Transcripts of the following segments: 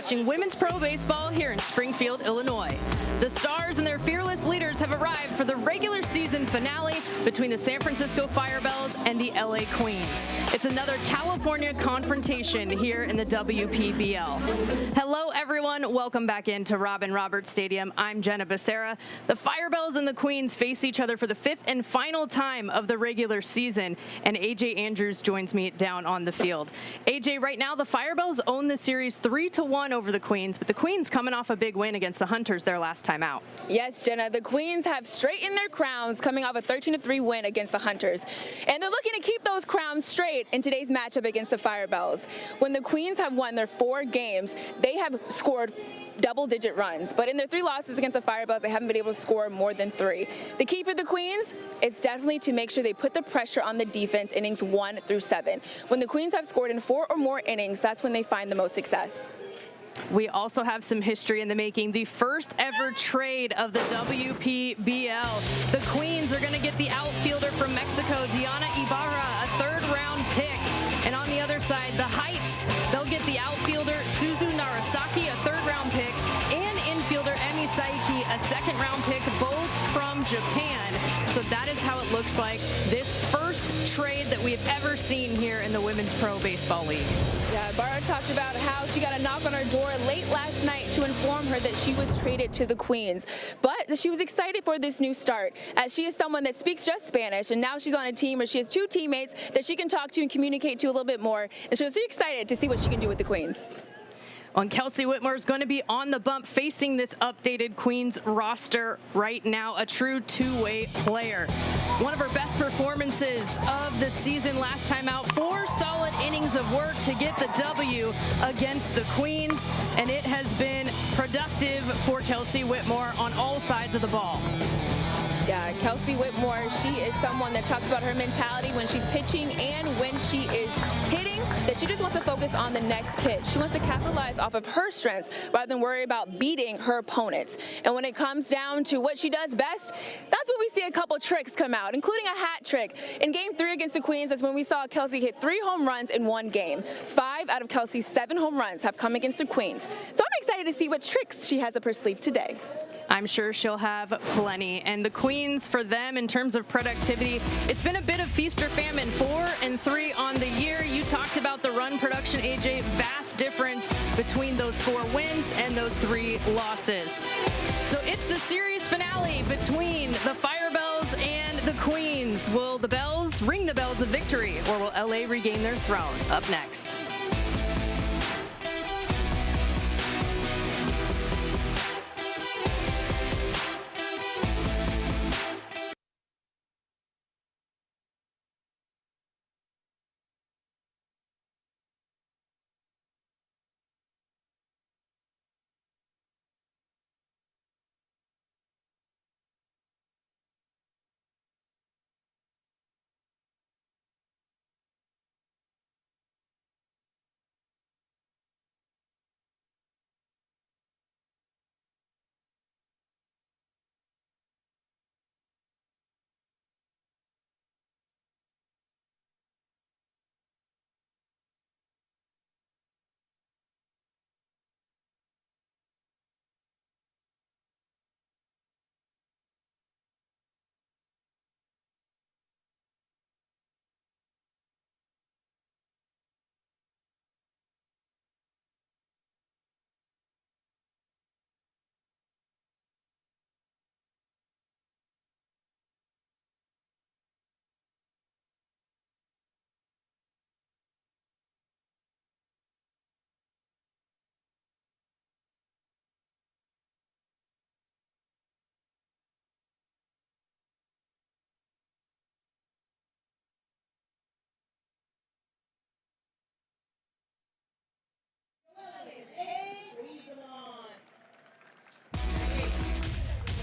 watching women's pro baseball here in Springfield, Illinois. The Stars and their fearless leaders have arrived for the regular season finale between the San Francisco Firebells and the LA Queens. It's another California confrontation here in the WPBL. Hello, everyone. Welcome back into Robin Roberts Stadium. I'm Jenna Becerra. The Firebells and the Queens face each other for the fifth and final time of the regular season, and AJ Andrews joins me down on the field. AJ, right now the Firebells own the series 3-1 over the Queens, but the Queens coming off a big win against the Hunters their last time out. Yes, Jenna, the Queens have straightened their crowns coming off a 13-3 win against the Hunters, and they're looking to keep those crowns straight in today's matchup against the Firebells. When the Queens have won their 4 games, they have scored double-digit runs, but in their 3 losses against the Firebells, they haven't been able to score more than 3. The key for the Queens is definitely to make sure they put the pressure on the defense innings 1 through 7. When the Queens have scored in 4 or more innings, that's when they find the most success. We also have some history in the making. The first ever trade of the WPBL. The Queens are going to get the outfielder from Mexico, Diana Ibarra, a 3rd-round pick. And on the other side, the Heights, they'll get the outfielder Suzu Narasaki, a 3rd-round pick, and infielder Emi Saiki, a 2nd-round pick, both from Japan. So that is how it looks like this first trade that we have ever seen here in the Women's Pro Baseball League. Yeah, Ibarra talked about how she got a knock on her door late last night to inform her that she was traded to the Queens. But she was excited for this new start, as she is someone that speaks just Spanish, and now she's on a team where she has 2 teammates that she can talk to and communicate to a little bit more. And she was excited to see what she can do with the Queens. And Kelsie Whitmore is going to be on the bump facing this updated Queens roster right now, a true 2-way player. One of her best performances of the season last time out, 4 solid innings of work to get the W against the Queens, and it has been productive for Kelsie Whitmore on all sides of the ball. Yeah, Kelsie Whitmore, she is someone that talks about her mentality when she's pitching and when she is hitting, that she just wants to focus on the next pitch. She wants to capitalize off of her strengths rather than worry about beating her opponents. And when it comes down to what she does best, that's when we see a couple tricks come out, including a hat trick. In Game 3 against the Queens, that's when we saw Kelsie hit 3 home runs in 1 game. 5 out of Kelsie's 7 home runs have come against the Queens. So I'm excited to see what tricks she has up her sleeve today. I'm sure she'll have plenty. And the Queens, for them, in terms of productivity, it's been a bit of feast or famine. 4-3 on the year. You talked about the run production, AJ. Vast difference between those 4 wins and those 3 losses. So it's the series finale between the Firebells and the Queens. Will the Bells ring the bells of victory, or will LA regain their throne? Up next.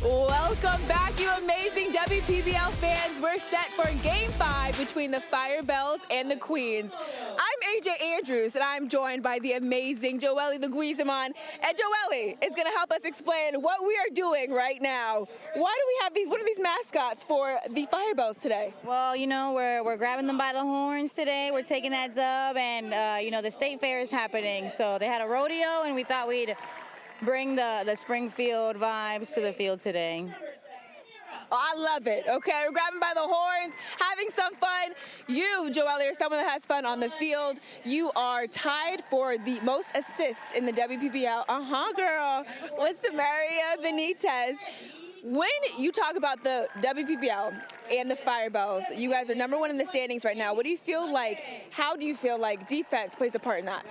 Welcome back, you amazing WPBL fans. We're set for Game 5 between the Firebells and the Queens. I'm AJ Andrews, and I'm joined by the amazing Joelle Leguizamon. And Joelle is going to help us explain what we are doing right now. Why do we have these, what are these mascots for the Firebells today? Well, you know, we're grabbing them by the horns today. We're taking that dub, and, you know, the state fair is happening. So they had a rodeo, and we thought we'd bring the Springfield vibes to the field today. Oh, I love it. Okay, we're grabbing by the horns, having some fun. You, Joelle, are someone that has fun on the field. You are tied for the most assists in the WPBL. Girl, with Samaria Benitez. When you talk about the WPBL and the Firebells, you guys are #1 in the standings right now. What do you feel like? How do you feel like defense plays a part in that?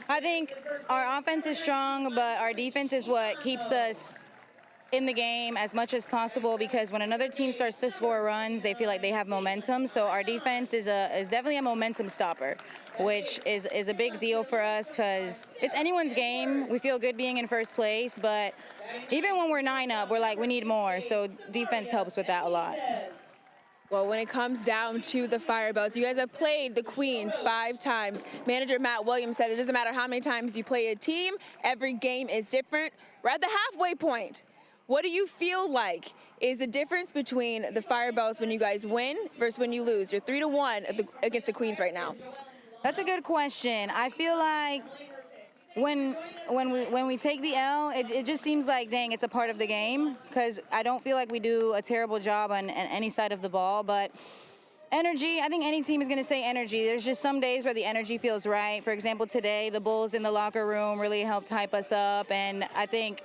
I think our offense is strong, but our defense is what keeps us in the game as much as possible, because when another team starts to score runs, they feel like they have momentum. So our defense is definitely a momentum stopper, which is a big deal for us because it's anyone's game. We feel good being in first place, but even when we're 9 up, we're like, we need more. So defense helps with that a lot. Well, when it comes down to the Firebells, you guys have played the Queens 5 times. Manager Matt Williams said it doesn't matter how many times you play a team, every game is different. We're at the halfway point. What do you feel like is the difference between the Firebells when you guys win versus when you lose? You're 3-1 against the Queens right now. That's a good question. I feel like when we take the L, it just seems like, dang, it's a part of the game, because I don't feel like we do a terrible job on any side of the ball. But energy, I think any team is going to say energy. There's just some days where the energy feels right. For example, today, the Bulls in the locker room really helped hype us up, and I think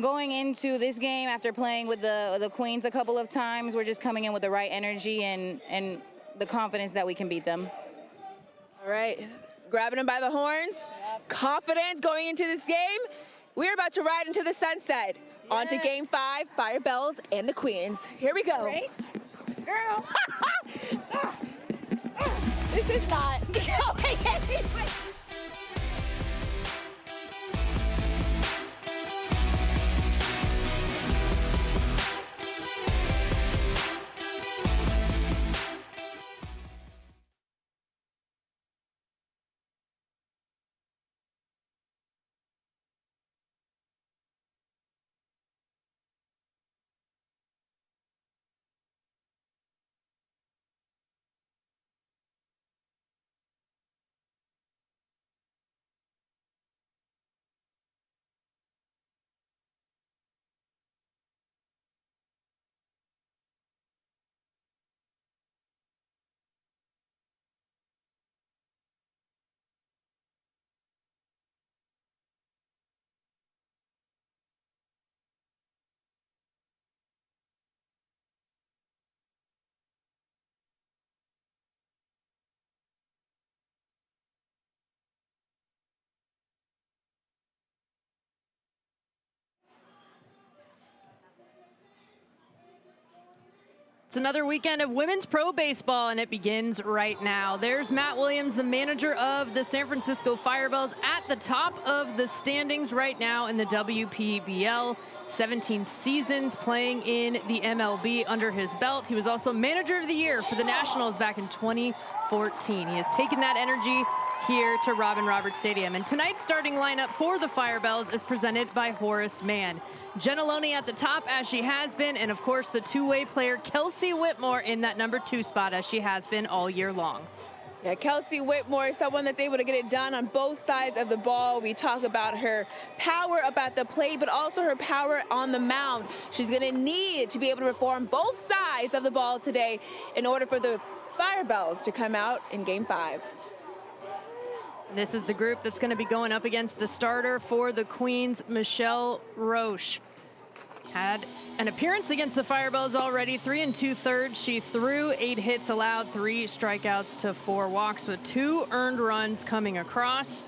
going into this game after playing with the Queens a couple of times, we're just coming in with the right energy and the confidence that we can beat them. All right, grabbing them by the horns, confidence going into this game. We're about to ride into the sunset. Yeah. On to Game 5, Firebells and the Queens. Here we go. Race? Girl. This is not. It's another weekend of women's pro baseball, and it begins right now. There's Matt Williams, the manager of the San Francisco Firebells, at the top of the standings right now in the WPBL. 17 seasons playing in the MLB under his belt. He was also manager of the year for the Nationals back in 2014. He has taken that energy here to Robin Roberts Stadium. And tonight's starting lineup for the Firebells is presented by Horace Mann. Jenna Loney at the top, as she has been, and of course the two-way player Kelsie Whitmore in that #2 spot, as she has been all year long. Yeah, Kelsie Whitmore is someone that's able to get it done on both sides of the ball. We talk about her power up at the plate, but also her power on the mound. She's going to need to be able to perform both sides of the ball today in order for the Firebells to come out in Game 5. This is the group that's going to be going up against the starter for the Queens, Michelle Roche. Had an appearance against the Firebells already, 3 2/3. She threw 8 hits, allowed 3 strikeouts to 4 walks with 2 earned runs coming across.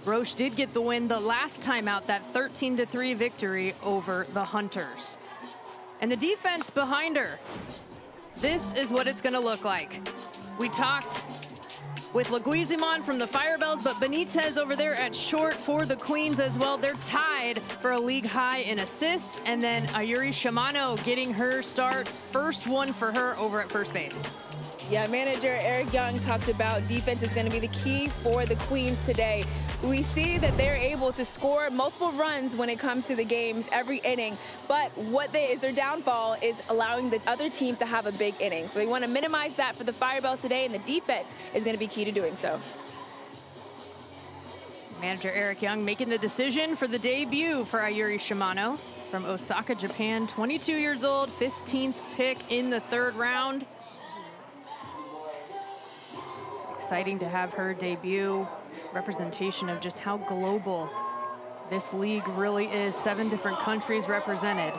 Roche did get the win the last time out, that 13-3 victory over the Hunters. And the defense behind her, this is what it's going to look like. We talked with Leguizamon from the Firebells, but Benitez over there at short for the Queens as well. They're tied for a league high in assists, and then Ayuri Shimano getting her start, first one for her over at first base. Yeah, manager Eric Young talked about defense is going to be the key for the Queens today. We see that they're able to score multiple runs when it comes to the games every inning, but what is their downfall is allowing the other teams to have a big inning. So they want to minimize that for the Firebells today, and the defense is going to be key to doing so. Manager Eric Young making the decision for the debut for Ayuri Shimano from Osaka, Japan, 22 years old, 15th pick in the 3rd round. Exciting to have her debut. Representation of just how global this league really is. 7 different countries represented.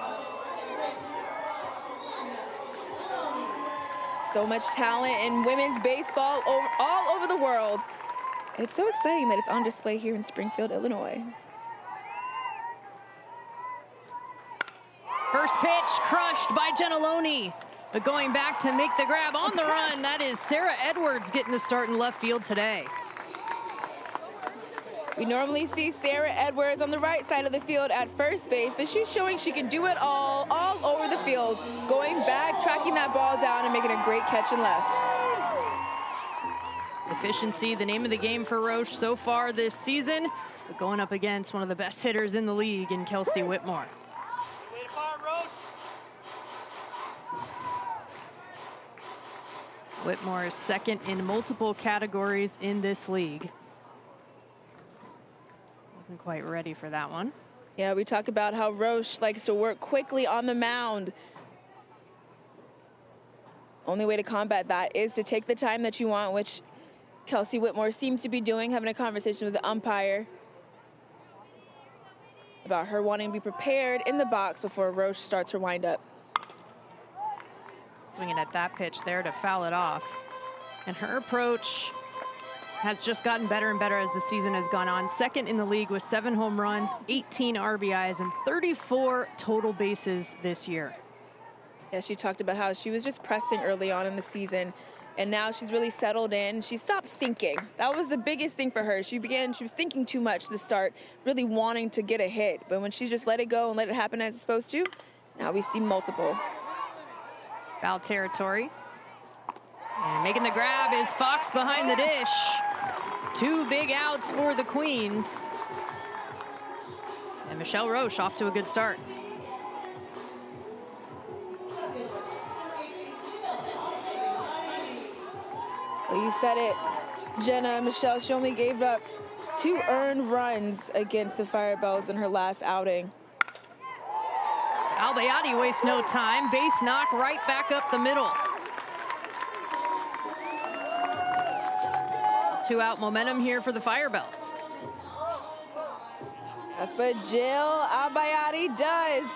So much talent in women's baseball all over the world. It's so exciting that it's on display here in Springfield, Illinois. First pitch crushed by Gentiloni, but going back to make the grab on the run, that is Sarah Edwards getting the start in left field today. We normally see Sarah Edwards on the right side of the field at first base, but she's showing she can do it all over the field, going back, tracking that ball down, and making a great catch in left. Efficiency, the name of the game for Roche so far this season, but going up against one of the best hitters in the league in Kelsie Whitmore. Whitmore is 2nd in multiple categories in this league. Wasn't quite ready for that one. Yeah, we talk about how Roche likes to work quickly on the mound. Only way to combat that is to take the time that you want, which Kelsie Whitmore seems to be doing, having a conversation with the umpire about her wanting to be prepared in the box before Roche starts her windup. Swinging at that pitch there to foul it off. And her approach has just gotten better and better as the season has gone on. 2nd in the league with 7 home runs, 18 RBIs, and 34 total bases this year. Yeah, she talked about how she was just pressing early on in the season, and now she's really settled in. She stopped thinking. That was the biggest thing for her. She was thinking too much to start, really wanting to get a hit. But when she just let it go and let it happen as it's supposed to, now we see multiple. Foul territory. And making the grab is Fox behind the dish. 2 big outs for the Queens. And Michelle Roche off to a good start. Well, you said it, Jenna. Michelle, she only gave up 2 earned runs against the Firebells in her last outing. Albayati wastes no time. Base knock right back up the middle. 2-out momentum here for the Firebells. That's what Jill Albayati does.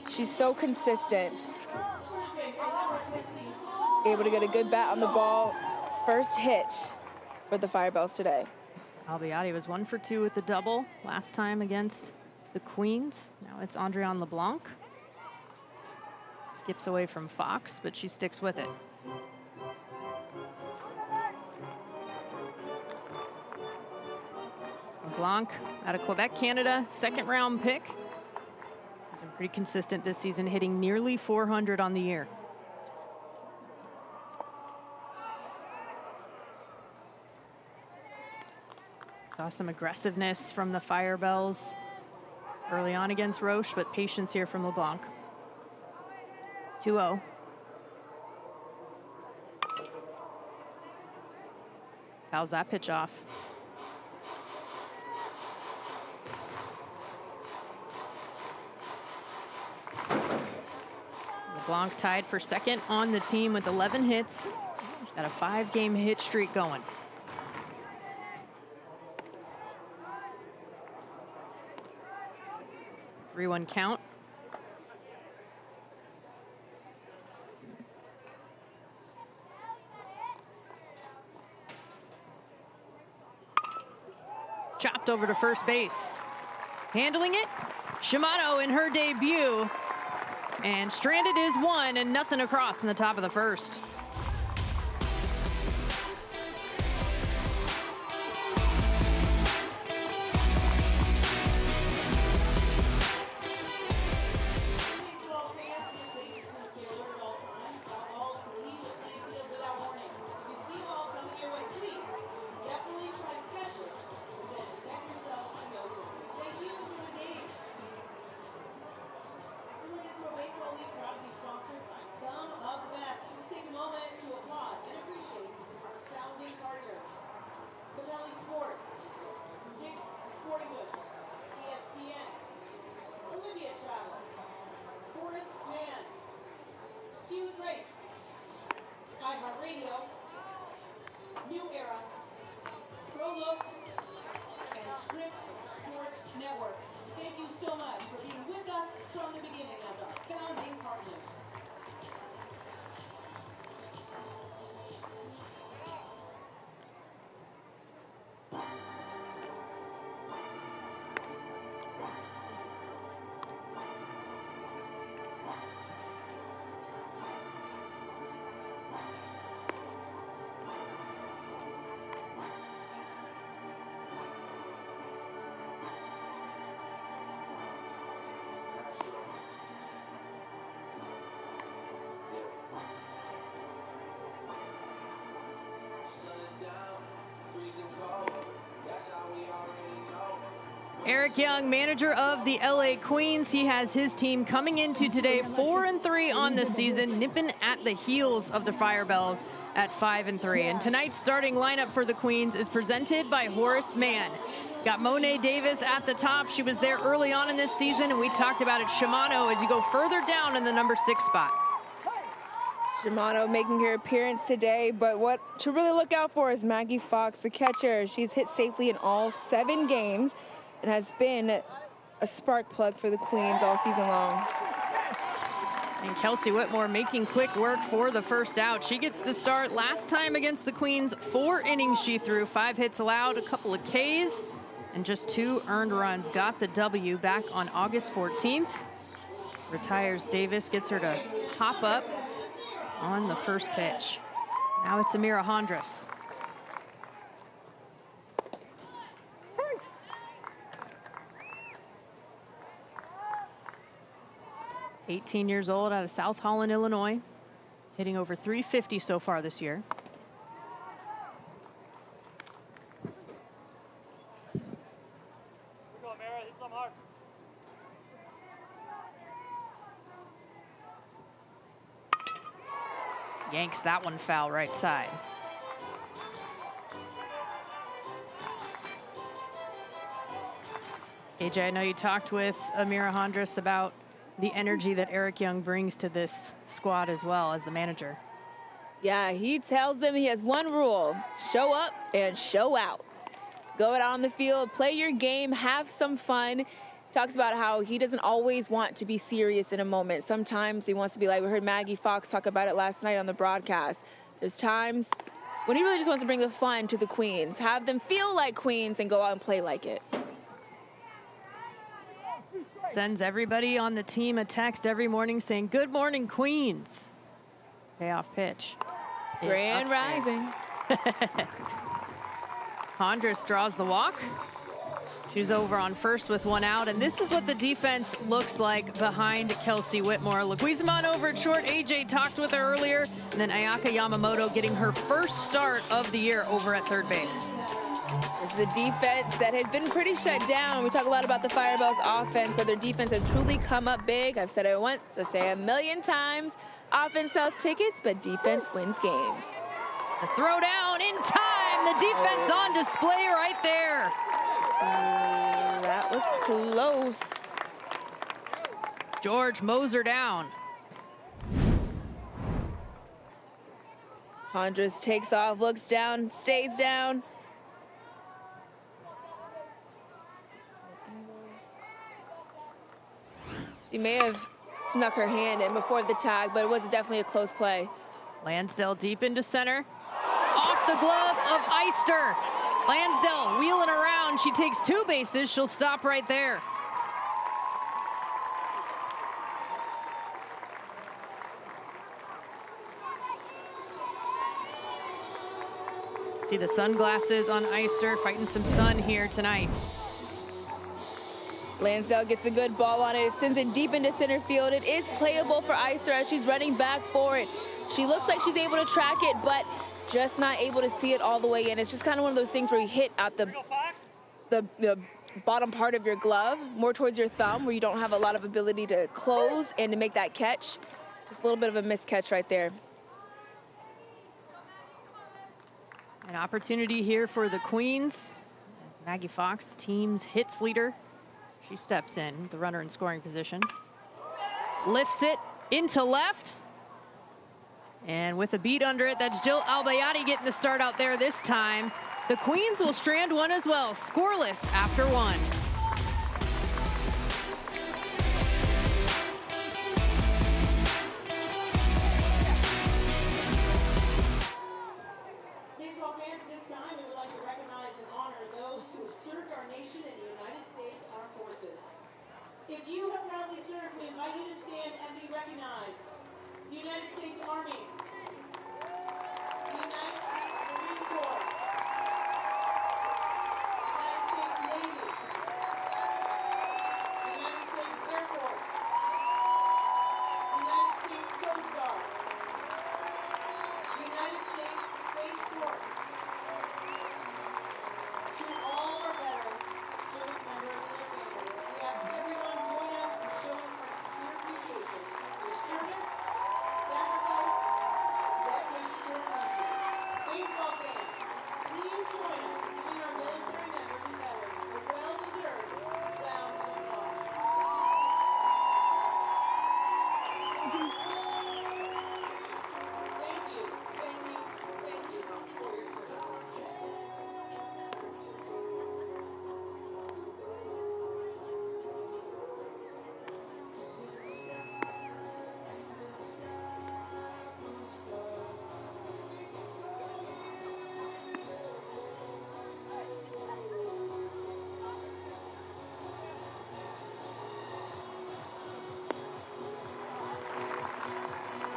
She's so consistent. Able to get a good bat on the ball. First hit for the Firebells today. Albayati was 1 for 2 with the double last time against the Queens. Now it's Andréane LeBlanc. Skips away from Fox, but she sticks with it. LeBlanc out of Quebec, Canada, 2nd round pick. He's been pretty consistent this season, hitting nearly 400 on the year. Saw some aggressiveness from the Firebells early on against Roche, but patience here from LeBlanc. 2-0. Fouls that pitch off. LeBlanc tied for 2nd on the team with 11 hits. She's got a 5-game hit streak going. Three-one count. Chopped over to first base. Handling it, Shimano in her debut. And stranded is 1 and nothing across in the top of the 1st. radio, New Era, Pro Look, and Scripps Sports Network. Thank you so much for being with us from the beginning as our founding partners. Eric Young, manager of the LA Queens. He has his team coming into today 4-3 on the season, nipping at the heels of the Firebells at 5-3. And tonight's starting lineup for the Queens is presented by Horace Mann. Got Monet Davis at the top. She was there early on in this season, and we talked about it. Shimano as you go further down in the number 6 spot. Shimano making her appearance today, but what to really look out for is Maggie Fox, the catcher. She's hit safely in all 7 games and has been a spark plug for the Queens all season long. And Kelsie Whitmore making quick work for the first out. She gets the start last time against the Queens. 4 innings she threw, 5 hits allowed, a couple of Ks, and just 2 earned runs. Got the W back on August 14th. Retires Davis, gets her to hop up on the first pitch. Now it's Amira Hondras. 18 years old out of South Holland, Illinois. Hitting over 350 so far this year. Yanks that one foul right side. AJ, I know you talked with Amira Hondras about the energy that Eric Young brings to this squad as well as the manager. Yeah, he tells them he has one rule: show up and show out. Go out on the field, play your game, have some fun. Talks about how he doesn't always want to be serious in a moment. Sometimes he wants to be like, we heard Maggie Fox talk about it last night on the broadcast. There's times when he really just wants to bring the fun to the Queens, have them feel like Queens and go out and play like it. Sends everybody on the team a text every morning saying, "Good morning, Queens." Payoff pitch. Grand rising. Hondras draws the walk. She's over on first with 1 out, and this is what the defense looks like behind Kelsie Whitmore. Leguizamon over at short. AJ talked with her earlier, and then Ayaka Yamamoto getting her first start of the year over at third base. This is a defense that has been pretty shut down. We talk a lot about the Firebells offense, but their defense has truly come up big. I've said it once, I say it a million times. Offense sells tickets, but defense wins games. The throw down in time. The defense on display right there. That was close. George Moser down. Hondras takes off, looks down, stays down. She may have snuck her hand in before the tag, but it was definitely a close play. Lansdale deep into center. Off the glove of Eister. Lansdale wheeling around. She takes 2 bases. She'll stop right there. See the sunglasses on Eister, fighting some sun here tonight. Lansdale gets a good ball on it. It sends it deep into center field. It is playable for Eister as she's running back for it. She looks like she's able to track it, but just not able to see it all the way in. It's just kind of one of those things where you hit at the bottom part of your glove, more towards your thumb, where you don't have a lot of ability to close and to make that catch. Just a little bit of a missed catch right there. An opportunity here for the Queens as Maggie Fox, team's hits leader. She steps in, the runner in scoring position. Lifts it into left. And with a beat under it, that's Jill Albayati getting the start out there this time. The Queens will strand one as well, scoreless after one. Baseball fans, this time we would like to recognize and honor those who have served our nation in the United States Armed Forces. If you have proudly served, we invite you to stand and be recognized. The United States Army, the United States Marine Corps, the United States Navy, the United States Air Force, the United States Coast Guard, the United States Space Force. To all our veterans, service members, and their families, we ask everyone join us in showing our sincere appreciation for your service, sacrifice, and dedication to our country. Baseball fans, please join us in giving our military members and veterans a well-deserved round of applause. Thank you, thank you, thank you for your service.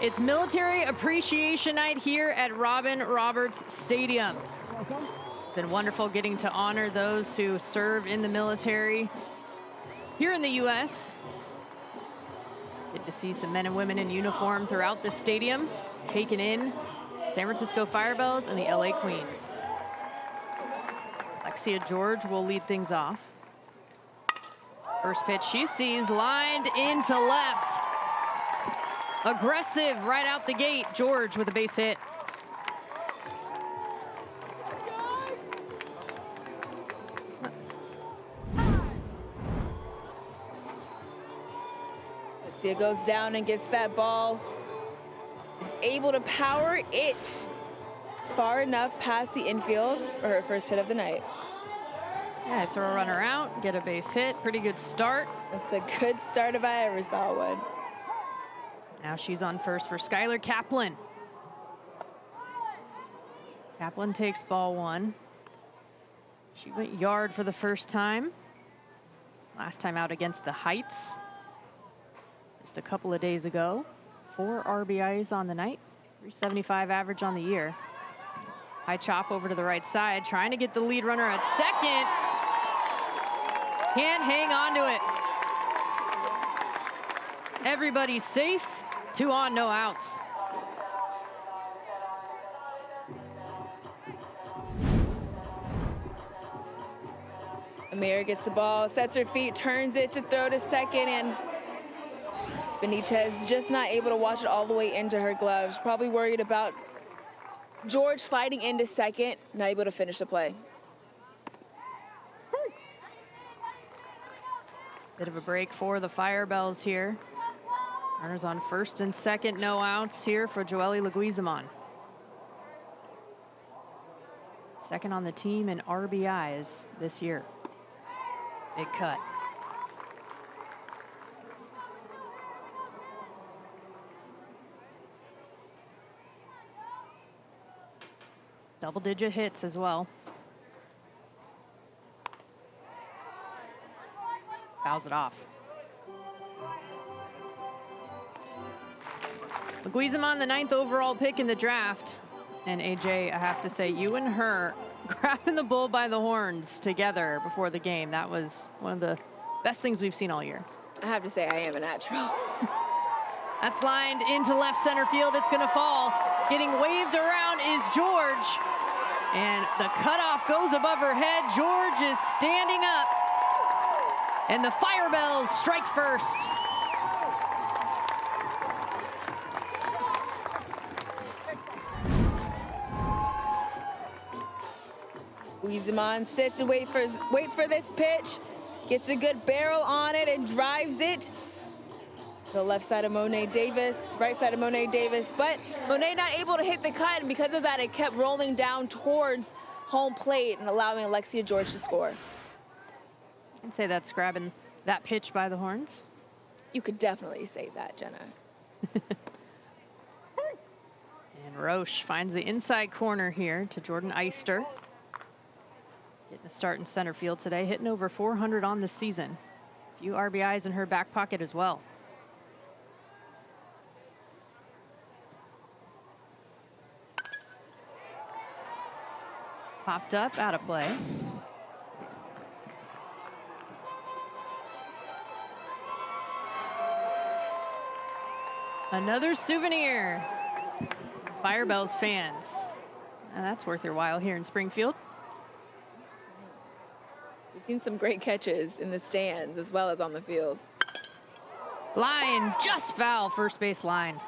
It's Military Appreciation Night here at Robin Roberts Stadium. Been wonderful getting to honor those who serve in the military here in the U.S. Get to see some men and women in uniform throughout the stadium, taking in San Francisco Firebells and the LA Queens. Alexia George will lead things off. First pitch she sees lined into left. Aggressive right out the gate. George with a base hit. Alexia goes down and gets that ball. Is able to power it far enough past the infield for her first hit of the night. Yeah, throw a runner out, get a base hit. Pretty good start. That's a good start if I ever saw one. Now she's on first for Skylar Kaplan. Kaplan takes ball one. She went yard for the first time. Last time out against the Heights. Just a couple of days ago. 4 RBIs on the night. 375 average on the year. High chop over to the right side, trying to get the lead runner at second. Can't hang on to it. Everybody's safe. 2 on, no outs. Amir gets the ball, sets her feet, turns it to throw to second, and Benitez just not able to watch it all the way into her gloves. Probably worried about George sliding into second, not able to finish the play. Bit of a break for the Firebells here. Runners on first and second, no outs here for Joely Leguizamon. Second on the team in RBIs this year. Big cut. Double-digit hits as well. Fouls it off. Leguizamon, the 9th overall pick in the draft. And AJ, I have to say, you and her grabbing the bull by the horns together before the game. That was one of the best things we've seen all year. I have to say, I am a natural. That's lined into left center field. It's going to fall. Getting waved around is George. And the cutoff goes above her head. George is standing up. And the Firebells strike first. Leguizamon sits and waits for this pitch. Gets a good barrel on it and drives it The left side of Monet Davis, right side of Monet Davis, but Monet not able to hit the cut, and because of that, it kept rolling down towards home plate and allowing Alexia George to score. I'd say that's grabbing that pitch by the horns. You could definitely say that, Jenna. And Roche finds the inside corner here to Jordan Eister. Getting a start in center field today, hitting over 400 on the season. A few RBIs in her back pocket as well. Popped up, out of play. Another souvenir. Firebells fans. And that's worth your while here in Springfield. We've seen some great catches in the stands as well as on the field. Line just foul, first base line.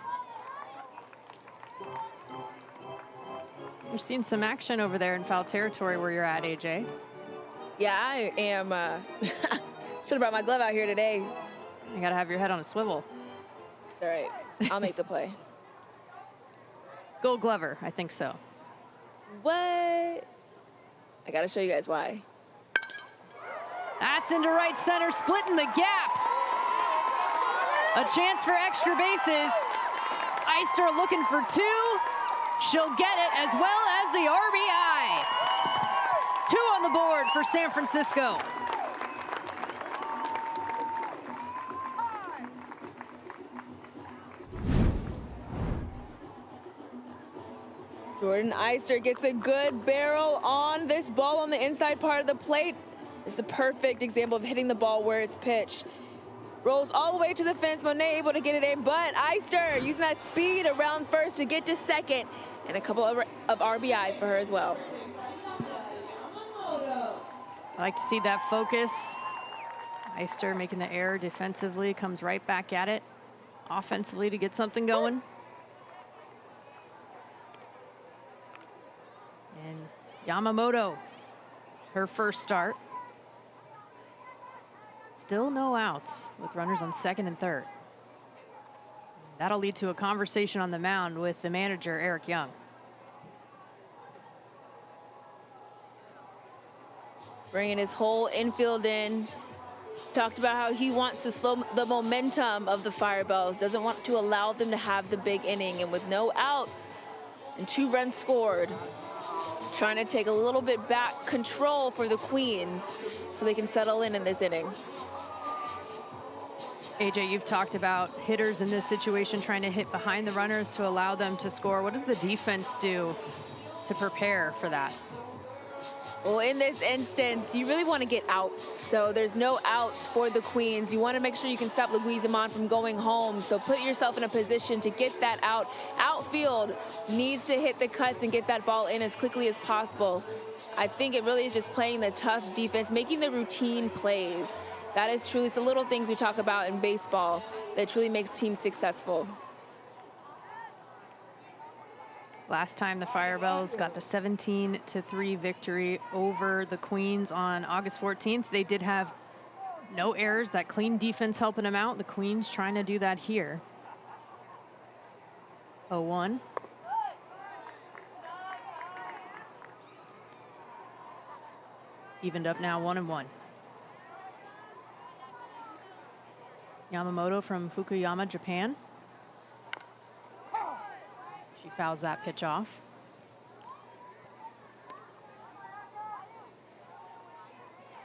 You're seeing some action over there in foul territory where you're at, AJ. Yeah, I am. Should have brought my glove out here today. You gotta have your head on a swivel. It's all right. I'll make the play. Gold Glover, I think so. What? I gotta show you guys why. That's into right center, splitting the gap. A chance for extra bases. Eister looking for two. She'll get it as well as the RBI. 2 on the board for San Francisco. Jordan Eister gets a good barrel on this ball on the inside part of the plate. It's a perfect example of hitting the ball where it's pitched. Rolls all the way to the fence. Monet able to get it in, but Eister using that speed around first to get to second, and a couple of RBIs for her as well. I like to see that focus. Eister making the error defensively, comes right back at it offensively to get something going. And Yamamoto, her first start. Still no outs with runners on second and third. That'll lead to a conversation on the mound with the manager, Eric Young. Bringing his whole infield in. Talked about how he wants to slow the momentum of the Firebells. Doesn't want to allow them to have the big inning. And with no outs and 2 runs scored, trying to take a little bit back control for the Queens so they can settle in this inning. AJ, you've talked about hitters in this situation trying to hit behind the runners to allow them to score. What does the defense do to prepare for that? Well, in this instance, you really want to get outs. So there's no outs for the Queens. You want to make sure you can stop Leguizamon from going home. So put yourself in a position to get that out. Outfield needs to hit the cuts and get that ball in as quickly as possible. I think it really is just playing the tough defense, making the routine plays. That is truly, it's the little things we talk about in baseball that truly makes teams successful. Last time the Firebells got the 17-3 victory over the Queens on August 14th. They did have no errors, that clean defense helping them out. The Queens trying to do that here. 0-1. Evened up now 1-1. Yamamoto from Fukuyama, Japan. She fouls that pitch off.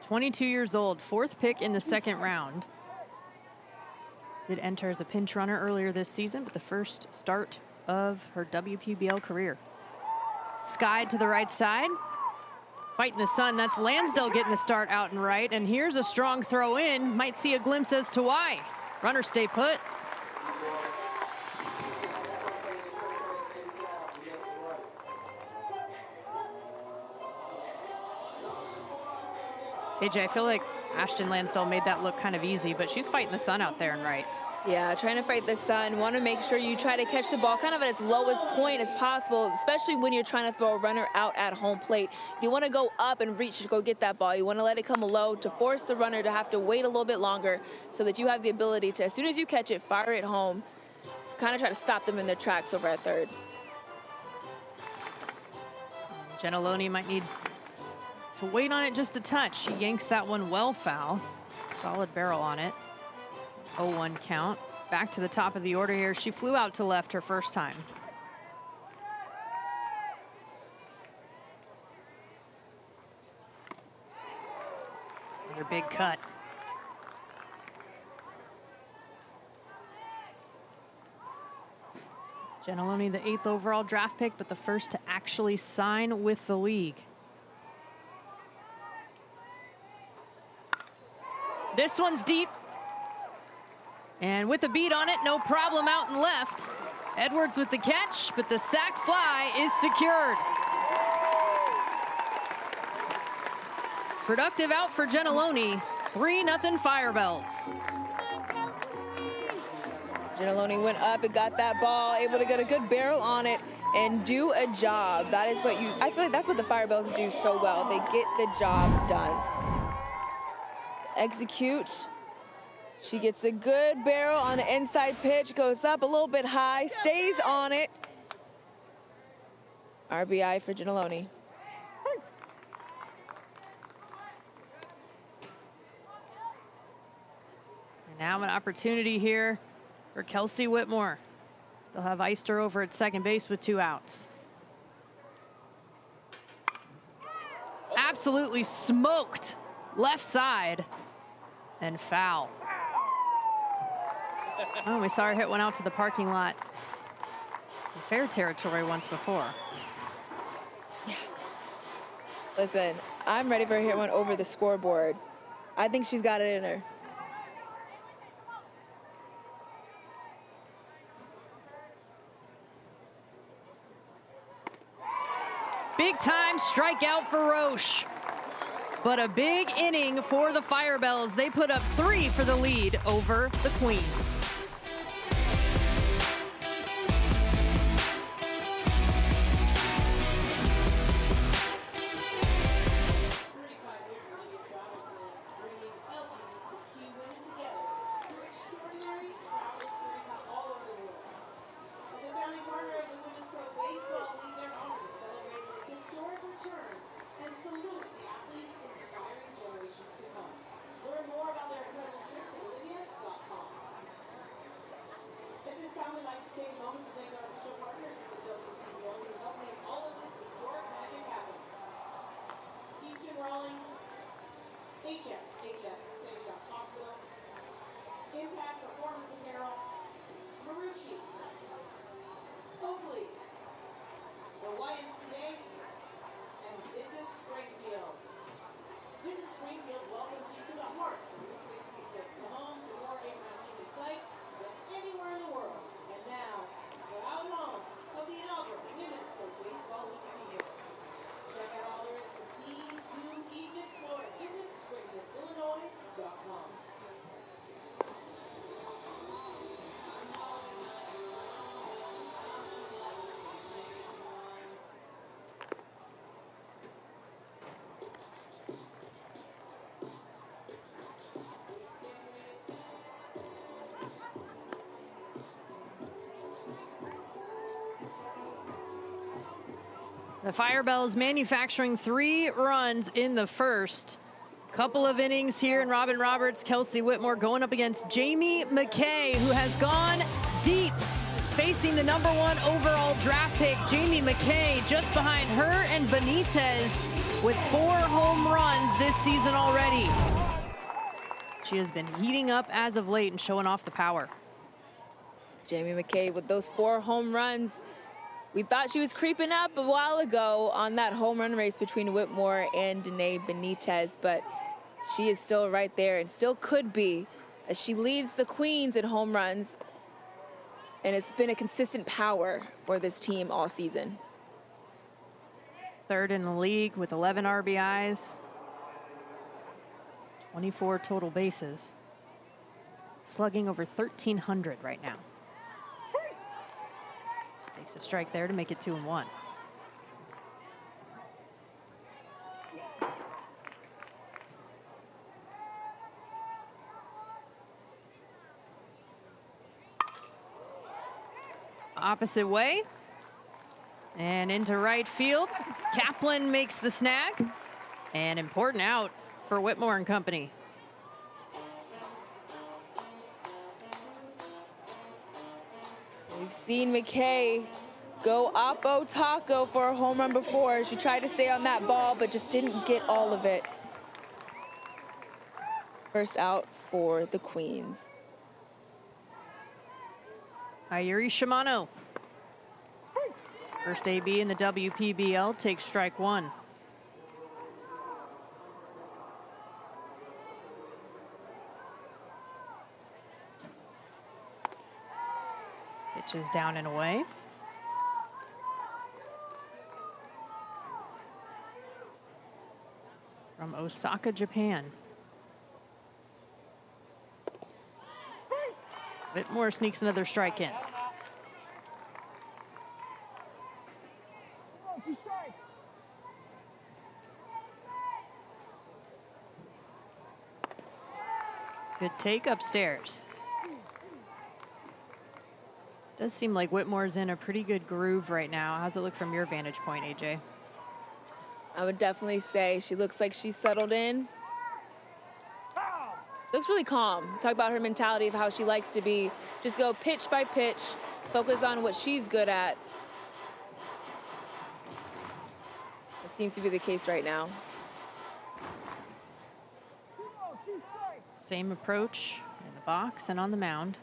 "22 years old, 4th pick in the 2nd round. Did enter as a pinch runner earlier this season, but the first start of her WPBL career. Skied to the right side. Fighting the sun, that's Lansdale getting the start out and right. And here's a strong throw in. Might see a glimpse as to why. Runner stay put. AJ, I feel like Ashton Lansdale made that look kind of easy, but she's fighting the sun out there and right. Yeah, trying to fight the sun. Want to make sure you try to catch the ball kind of at its lowest point as possible, especially when you're trying to throw a runner out at home plate. You want to go up and reach to go get that ball. You want to let it come low to force the runner to have to wait a little bit longer so that you have the ability to, as soon as you catch it, fire it home, kind of try to stop them in their tracks over at third. Gentiloni might need to wait on it just a touch. She yanks that one well foul. Solid barrel on it. 0-1 count. Back to the top of the order here. She flew out to left her first time. Another big cut. Gentiloni, the 8th overall draft pick, but the first to actually sign with the league. This one's deep. And with a beat on it, no problem out and left. Edwards with the catch, but the sac fly is secured. Productive out for Gentiloni. 3-0 Firebells. Gentiloni went up and got that ball, able to get a good barrel on it and do a job. That is what I feel like that's what the Firebells do so well. They get the job done. Execute. She gets a good barrel on the inside pitch, goes up a little bit high, stays on it. RBI for Gentiloni. And now an opportunity here for Kelsie Whitmore. Still have Eister over at second base with 2 outs. Absolutely smoked left side and foul. Oh, we saw her hit one out to the parking lot in fair territory once before. Yeah. Listen, I'm ready for her to hit one over the scoreboard. I think she's got it in her. Big time strikeout for Roche. But a big inning for the Firebells. They put up 3 for the lead over the Queens. The Firebells manufacturing 3 runs in the first. Couple of innings here, and Robin Roberts, Kelsie Whitmore going up against Jamie MacKay, who has gone deep, facing the #1 overall draft pick. Jamie MacKay just behind her and Benitez with 4 home runs this season already. She has been heating up as of late and showing off the power. Jamie MacKay with those 4 home runs. We thought she was creeping up a while ago on that home run race between Whitmore and Danae Benitez, but she is still right there and still could be as she leads the Queens in home runs. And it's been a consistent power for this team all season. 3rd in the league with 11 RBIs, 24 total bases. slugging over 1,300 right now. Takes a strike there to make it 2-1. Opposite way and into right field. Kaplan makes the snag. An important out for Whitmore and company. We've seen MacKay go oppo taco for a home run before. She tried to stay on that ball, but just didn't get all of it. First out for the Queens. Ayuri Shimano. First AB in the WPBL takes strike one. Pitch is down and away. From Osaka, Japan. Whitmore sneaks another strike in. Good take upstairs. Does seem like Whitmore's in a pretty good groove right now. How's it look from your vantage point, AJ? I would definitely say she looks like she's settled in. Looks really calm. Talk about her mentality of how she likes to be. Just go pitch by pitch, focus on what she's good at. It seems to be the case right now. Same approach in the box and on the mound.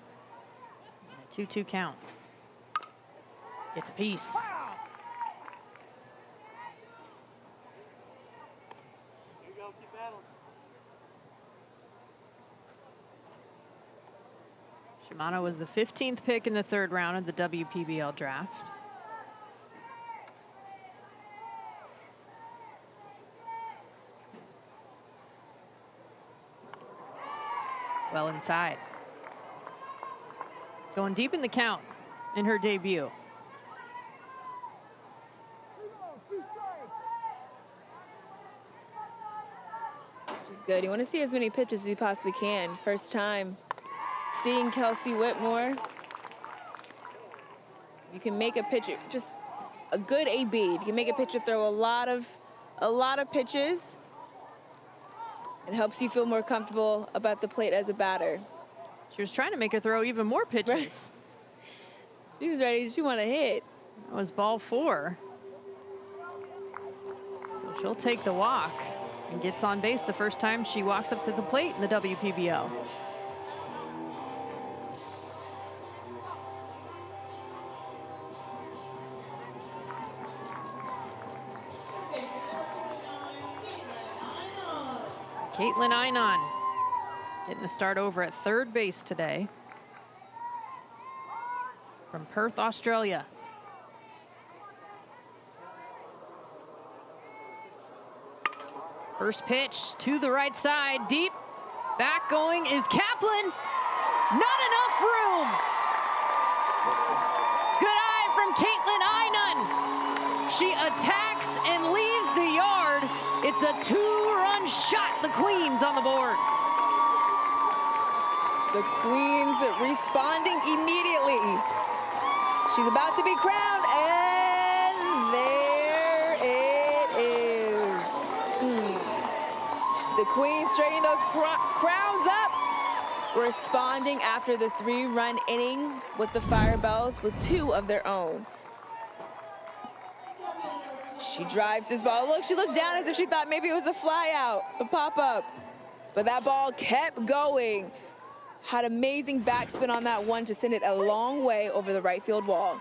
And a 2-2 count. Gets a piece. Shimano was the 15th pick in the third round of the WPBL draft. Well inside. Going deep in the count in her debut. Which is good. You want to see as many pitches as you possibly can. First time seeing Kelsie Whitmore. You can make a pitcher, just a good AB. You can make a pitcher throw a lot of pitches. It helps you feel more comfortable about the plate as a batter. She was trying to make her throw even more pitches. Right. She was ready. She wanted to hit. That was ball 4. So she'll take the walk and gets on base the first time she walks up to the plate in the WPBL. Caitlin Einon getting the start over at third base today from Perth, Australia. First pitch to the right side, deep. Back going is Kaplan. Not enough room. Good eye from Caitlin Einon. She attacks and leaves the yard. It's a 2-run shot. The Queens on the board. The Queens responding immediately. She's about to be crowned, and there it is. The Queens straightening those crowns up, responding after the 3-run inning with the Firebells with 2 of their own. She drives this ball. Look, she looked down as if she thought maybe it was a fly out, a pop-up. But that ball kept going. Had amazing backspin on that one to send it a long way over the right field wall.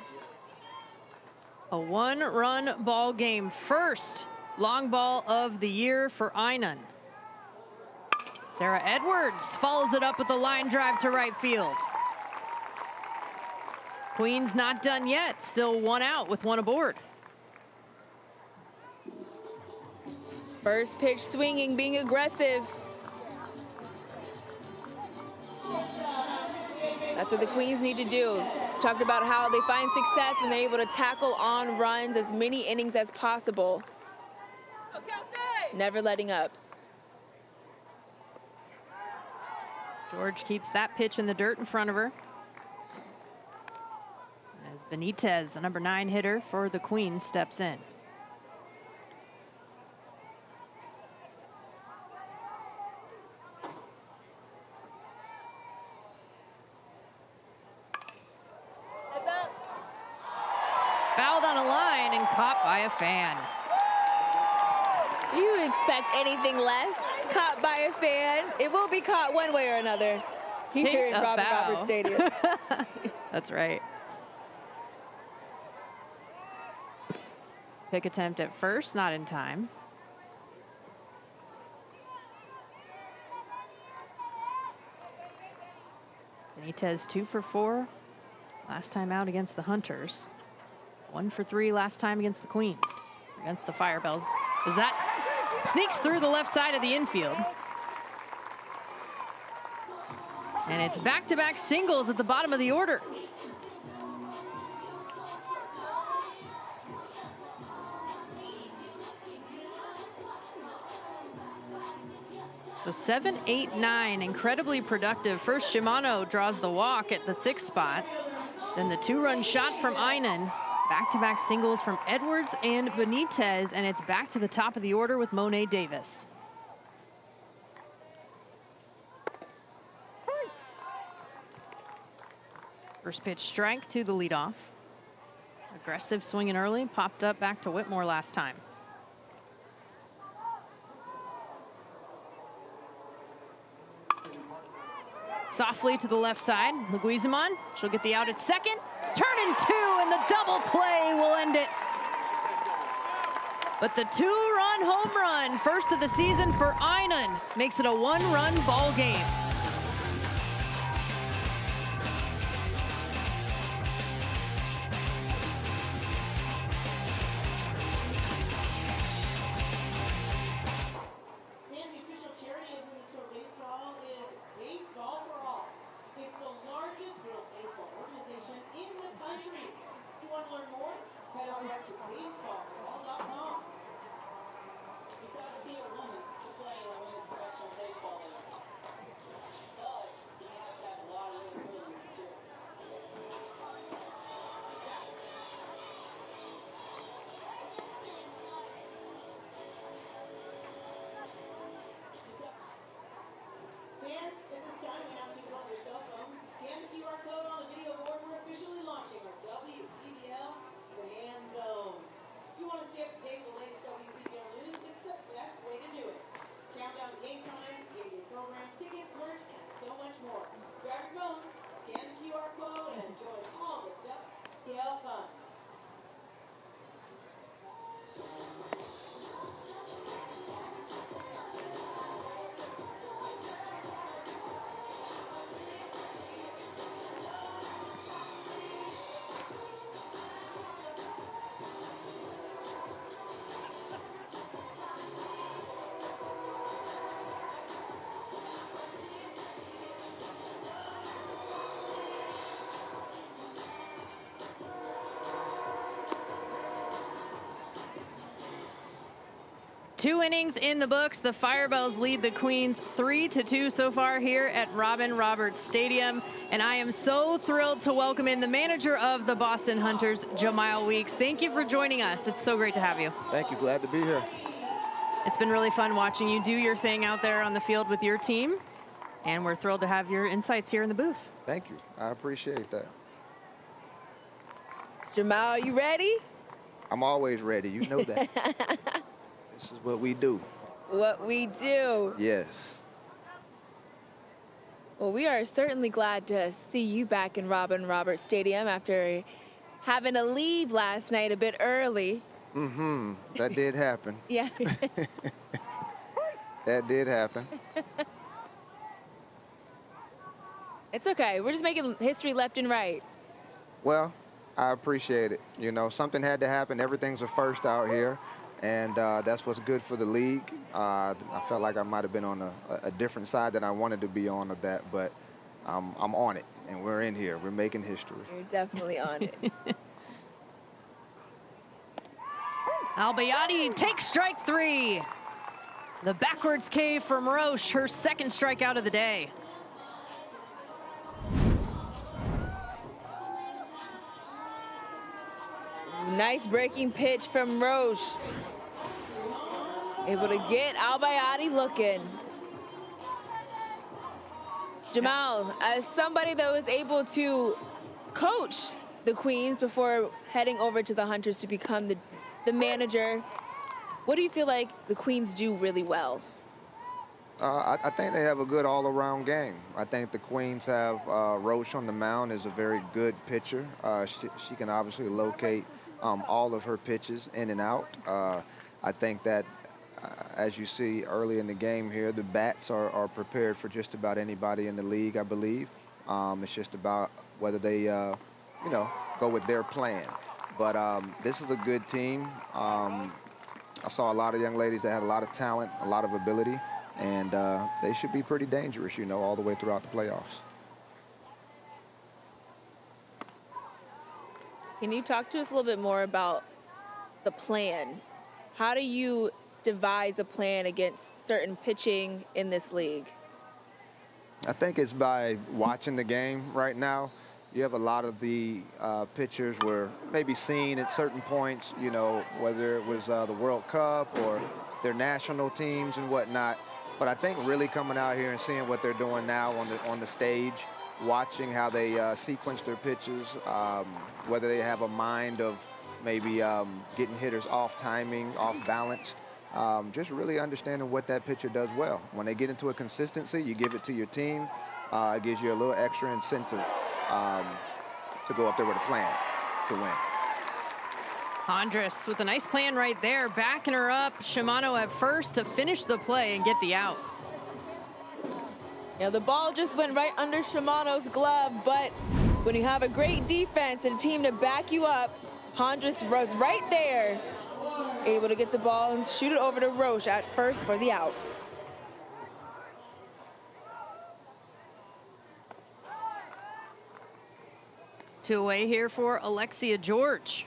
A 1-run ball game. First long ball of the year for Einon. Sarah Edwards follows it up with a line drive to right field. Queens not done yet. Still 1 out with 1 aboard. First pitch swinging, being aggressive. That's what the Queens need to do. Talked about how they find success when they're able to tackle on runs as many innings as possible. Never letting up. George keeps that pitch in the dirt in front of her. As Benitez, the number 9 hitter for the Queens, steps in. Fouled on a line and caught by a fan. Do you expect anything less? Caught by a fan. It will be caught one way or another here in Robin Roberts Stadium. That's right. Pick attempt at first, not in time. Benitez 2 for 4 last time out against the Hunters. 1 for 3 last time against the Queens. Against the Firebells. As that sneaks through the left side of the infield. And it's back-to-back singles at the bottom of the order. So 7, 8, 9, incredibly productive. First, Shimano draws the walk at the 6th spot. Then the 2-run shot from Einan. Back-to-back singles from Edwards and Benitez, and it's back to the top of the order with Monet Davis. First pitch strike to the leadoff. Aggressive swinging early, popped up back to Whitmore last time. Softly to the left side, Leguizamon, she'll get the out at second. Turn in 2, and the double play will end it. But the 2-run home run, first of the season for Einan, makes it a 1-run ball game. WPBL Fan Zone. If you want to stay up to date with the latest WPBL news, it's the best way to do it. Countdown to game time, game programs, tickets, merch, and so much more. Grab your phones, scan the QR code, and enjoy all the WPBL fun. Two innings in the books. The Firebells lead the Queens 3-2 so far here at Robin Roberts Stadium. And I am so thrilled to welcome in the manager of the Boston Hunters, Jamal Weeks. Thank you for joining us. It's so great to have you. Thank you. Glad to be here. It's been really fun watching you do your thing out there on the field with your team. And we're thrilled to have your insights here in the booth. Thank you. I appreciate that. Jamal, you ready? I'm always ready. You know that. This is what we do. What we do. Yes. Well, we are certainly glad to see you back in Robin Roberts Stadium after having to leave last night a bit early. Mm-hmm. That did happen. Yeah. That did happen. It's okay. We're just making history left and right. Well, I appreciate it. You know, something had to happen. Everything's a first out here. And that's what's good for the league. I felt like I might have been on a different side than I wanted to be on of that, but I'm on it. and we're in here. We're making history. You're definitely on it. Albayati takes strike 3. The backwards K from Roche, her second strikeout of the day. Nice breaking pitch from Roche. Able to get Albayati looking. Jamal, as somebody that was able to coach the Queens before heading over to the Hunters to become the manager, what do you feel like the Queens do really well? I think they have a good all-around game. I think the Queens have Roche on the mound is a very good pitcher. She can obviously locate all of her pitches in and out. I think that as you see early in the game here, the bats are prepared for just about anybody in the league, I believe. It's just about whether they, go with their plan. But this is a good team. I saw a lot of young ladies that had a lot of talent, a lot of ability, and they should be pretty dangerous, all the way throughout the playoffs. Can you talk to us a little bit more about the plan? How do you devise a plan against certain pitching in this league? I think it's by watching the game right now. You have a lot of the pitchers were maybe seen at certain points, whether it was the World Cup or their national teams and whatnot. But I think really coming out here and seeing what they're doing now on the stage, watching how they sequence their pitches, whether they have a mind of maybe getting hitters off timing, off balanced, just really understanding what that pitcher does well. When they get into a consistency, you give it to your team. It gives you a little extra incentive to go up there with a plan to win. Andres with a nice plan right there, backing her up. Shimano at first to finish the play and get the out. Yeah, the ball just went right under Shimano's glove, but when you have a great defense and a team to back you up, Andres was right there, able to get the ball and shoot it over to Roche at first for the out. Two away here for Alexia George.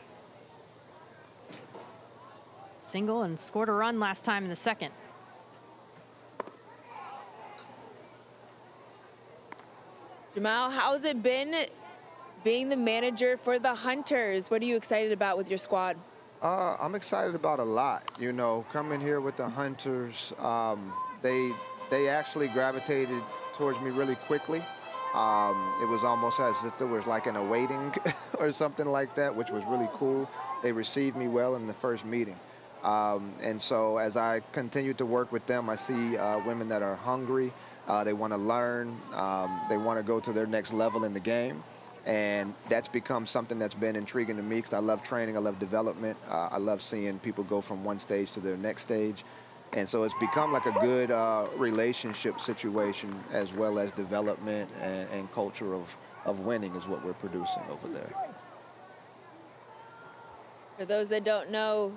Single and scored a run last time in the second. Jamal, how's it been being the manager for the Hunters? What are you excited about with your squad? I'm excited about a lot. Coming here with the Hunters, they actually gravitated towards me really quickly. It was almost as if there was like an awaiting or something like that, which was really cool. They received me well in the first meeting. And so as I continue to work with them, I see women that are hungry. They want to learn. They want to go to their next level in the game. And that's become something that's been intriguing to me because I love training. I love development. I love seeing people go from one stage to their next stage. And so it's become like a good relationship situation as well as development and culture of winning is what we're producing over there. For those that don't know,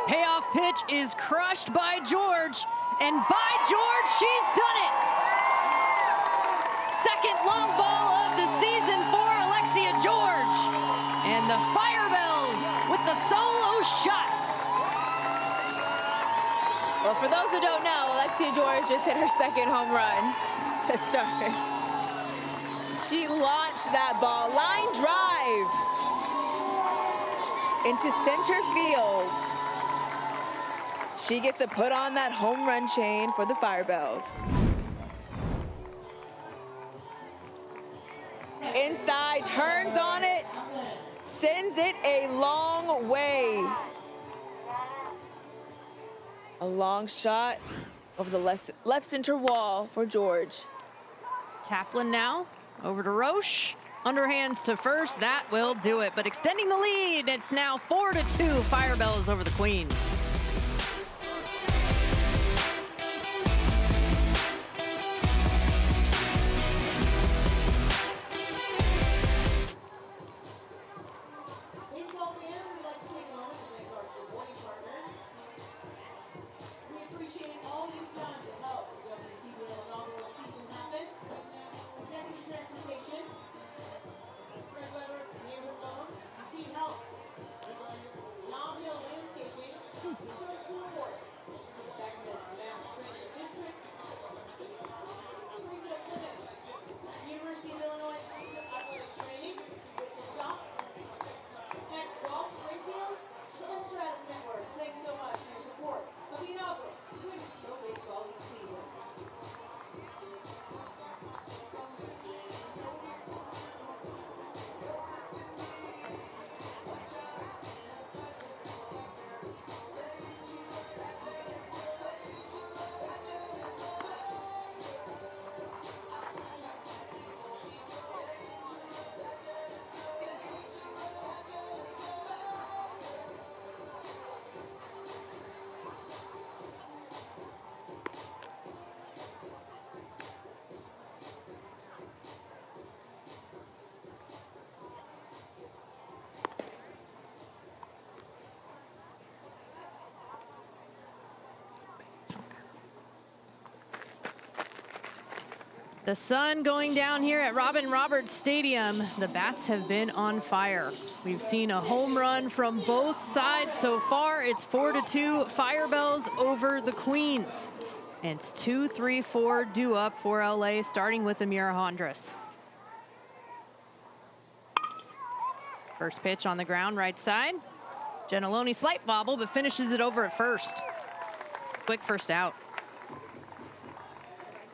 Payoff pitch is crushed by George, and by George, she's done it! Second long ball of the season for Alexia George, and the Firebells with the solo shot. well, for those that don't know, Alexia George just hit her second home run to start. She launched that ball, line drive, into center field. She gets to put on that home run chain for the Firebells. Inside, turns on it, sends it a long way. A long shot over the left center wall for George. Kaplan now over to Roche. Underhands to first, that will do it. But extending the lead, it's now 4-2, Firebells over the Queens. Baseball fans, we'd like to take a moment to thank our supporting partners. We appreciate all you've done to help the WPBL inaugural season happen. The sun going down here at Robin Roberts Stadium. The bats have been on fire. We've seen a home run from both sides so far. It's 4-2 Firebells over the Queens. And it's 2-3-4 due up for LA, starting with Amira Hondras. First pitch on the ground, right side. Gentiloni slight bobble, but finishes it over at first. Quick first out.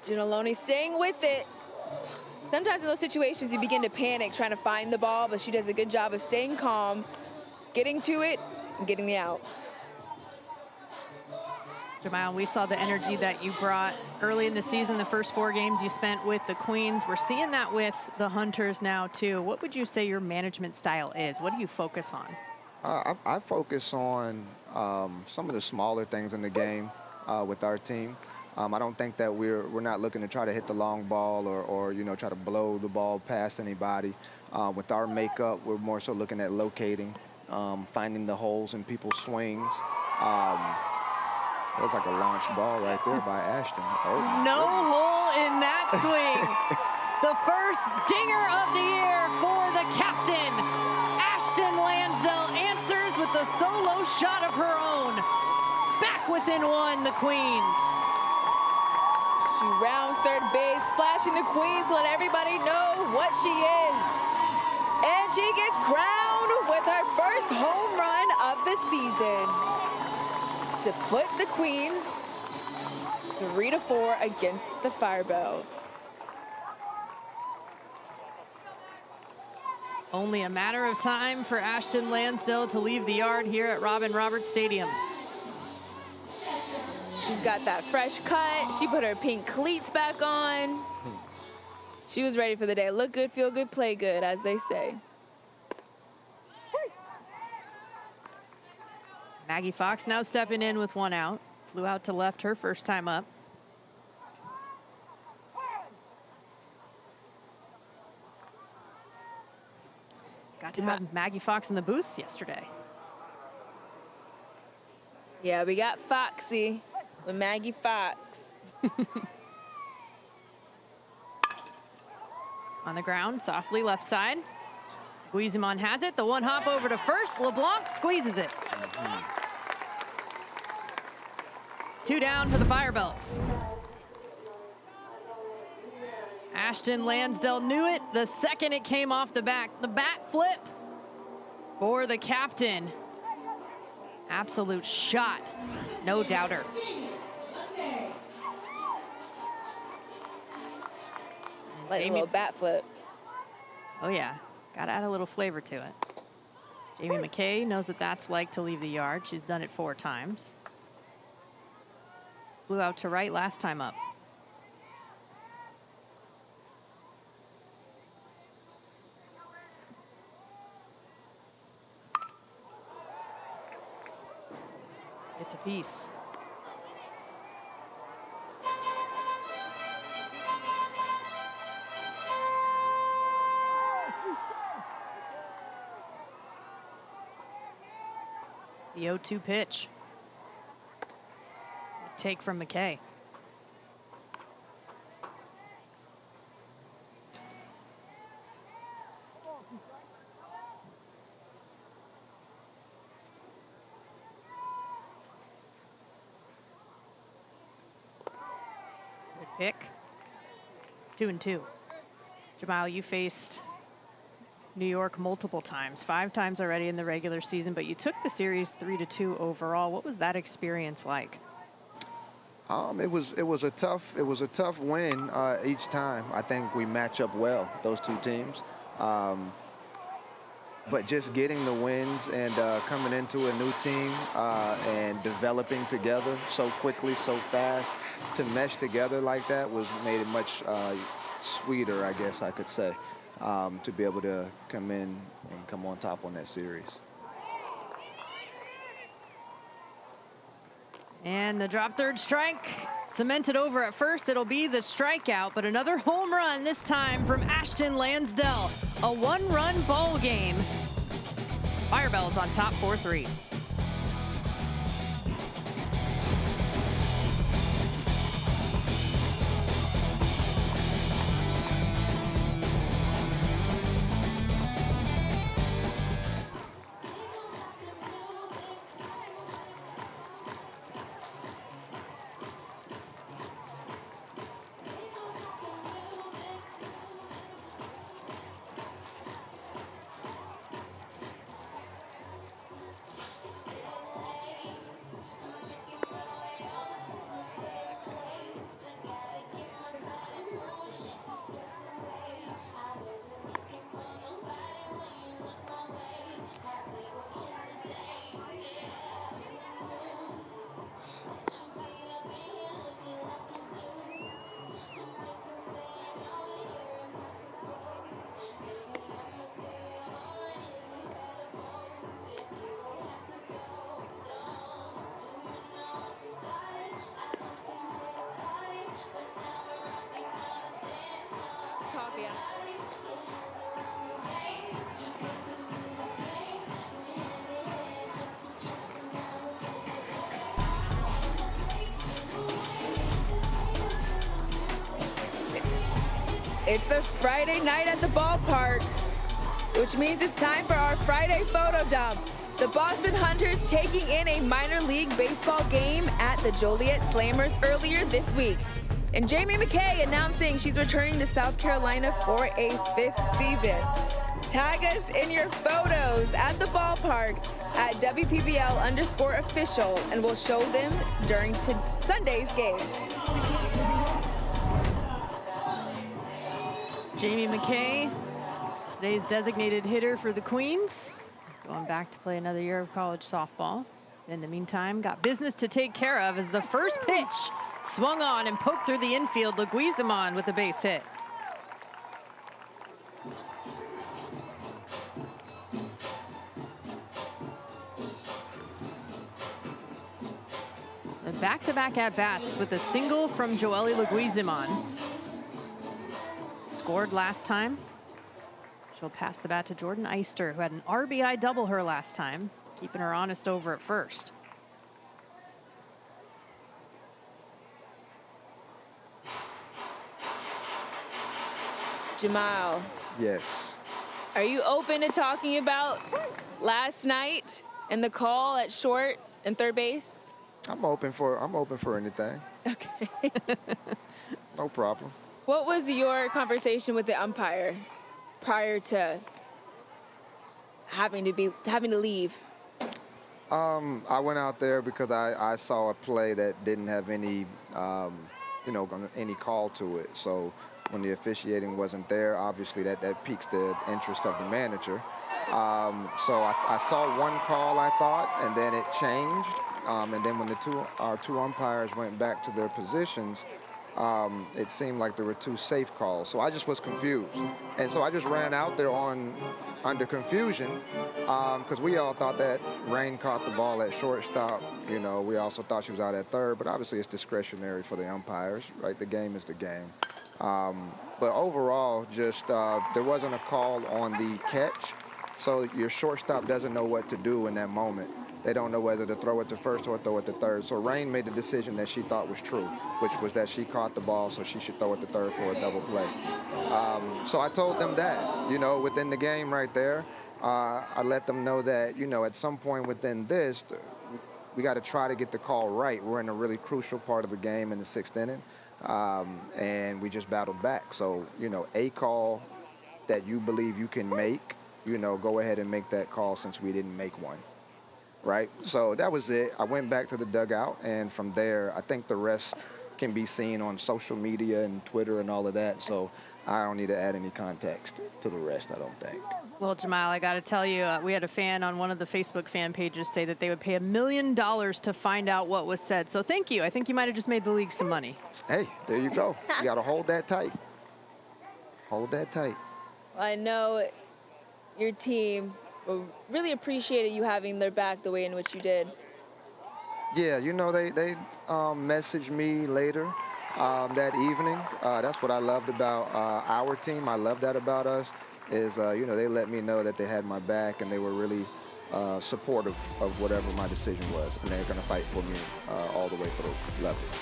Gentiloni staying with it. Sometimes in those situations you begin to panic trying to find the ball, but she does a good job of staying calm, getting to it, and getting the out. Jamal, we saw the energy that you brought early in the season, the first 4 games you spent with the Queens. We're seeing that with the Hunters now too. What would you say your management style is? What do you focus on? I focus on some of the smaller things in the game with our team. I don't think that we're not looking to try to hit the long ball or you know, try to blow the ball past anybody. With our makeup, we're more so looking at locating, finding the holes in people's swings. That was like a launch ball right there by Ashton. Oh, no hole in that swing. The first dinger of the year for the captain. Ashton Lansdell answers with a solo shot of her own. Back within 1, the Queens. She rounds third base, flashing the Queens to let everybody know what she is. And she gets crowned with her first home run of the season to put the Queens 3-4 against the Firebells. Only a matter of time for Ashton Lansdell to leave the yard here at Robin Roberts Stadium. She's got that fresh cut. She put her pink cleats back on. She was ready for the day. Look good, feel good, play good, as they say. Maggie Fox now stepping in with 1 out. Flew out to left her first time up. Got to have Maggie Fox in the booth yesterday. Yeah, we got Foxy with Maggie Fox. On the ground, softly left side. Guizamon has it. The 1 hop over to first. LeBlanc squeezes it. 2 down for the Firebells. Ashton Lansdell knew it the second it came off the back. The bat flip for the captain. Absolute shot, no doubter. Like a little bat flip. Oh yeah, gotta add a little flavor to it. Jamie MacKay knows what that's like to leave the yard. She's done it 4 times. Flew out to right last time up. It's a piece. The 0-2 pitch. Take from MacKay. Good pick. 2-2. Jamal, you faced New York multiple times, 5 times already in the regular season, but you took the series 3-2 overall. What was that experience like? It was a tough win each time. I think we match up well, those 2 teams. but just getting the wins and coming into a new team and developing together so quickly, so fast, to mesh together like that made it much sweeter, I guess I could say, to be able to come in and come on top on that series. And the drop third strike cemented over at first. It'll be the strikeout, but another home run this time from Ashton Lansdell. A one-run ball game. Firebells on top 4-3. It's the Friday night at the ballpark, which means it's time for our Friday photo dump. The Boston Hunters taking in a minor league baseball game at the Joliet Slammers earlier this week. And Jamie MacKay announcing she's returning to South Carolina for a 5th season. Tag us in your photos at the ballpark at WPBL_official, and we'll show them during Sunday's game. Jamie MacKay, today's designated hitter for the Queens, going back to play another year of college softball. In the meantime, got business to take care of as the first pitch swung on and poked through the infield. Leguizamon with the base hit. The back-to-back at-bats with a single from Joely Leguizamon. Scored last time. She'll pass the bat to Jordan Eister, who had an RBI double her last time, keeping her honest over at first. Jamal. Yes. Are you open to talking about last night and the call at short and third base? I'm open for anything. Okay. No problem. What was your conversation with the umpire prior to having to leave? I went out there because I saw a play that didn't have any, any call to it. So when the officiating wasn't there, obviously that piques the interest of the manager. So I saw one call, I thought, and then it changed. And then when our two umpires went back to their positions, it seemed like there were two safe calls. So I just was confused. And so I just ran out there under confusion because we all thought that Rain caught the ball at shortstop. You know, we also thought she was out at third, but obviously it's discretionary for the umpires, right? The game is the game. But overall, just there wasn't a call on the catch. So your shortstop doesn't know what to do in that moment. They don't know whether to throw it to first or throw it to third. So Rain made the decision that she thought was true, which was that she caught the ball, so she should throw it to third for a double play. So I told them that, within the game right there. I let them know that, at some point within this, we got to try to get the call right. We're in a really crucial part of the game in the 6th inning, and we just battled back. So, a call that you believe you can make, go ahead and make that call since we didn't make one. Right? So that was it. I went back to the dugout, and from there, I think the rest can be seen on social media and Twitter and all of that. So I don't need to add any context to the rest, I don't think. Well, Jamal, I got to tell you, we had a fan on one of the Facebook fan pages say that they would pay $1 million to find out what was said. So thank you. I think you might have just made the league some money. Hey, there you go. You got to hold that tight. Hold that tight. Well, I know your team really appreciated you having their back the way in which you did. Yeah, you know, they messaged me later that evening. That's what I loved about our team. I love that about us is, you know, they let me know that they had my back and they were really supportive of whatever my decision was. And they're going to fight for me all the way through. Love it.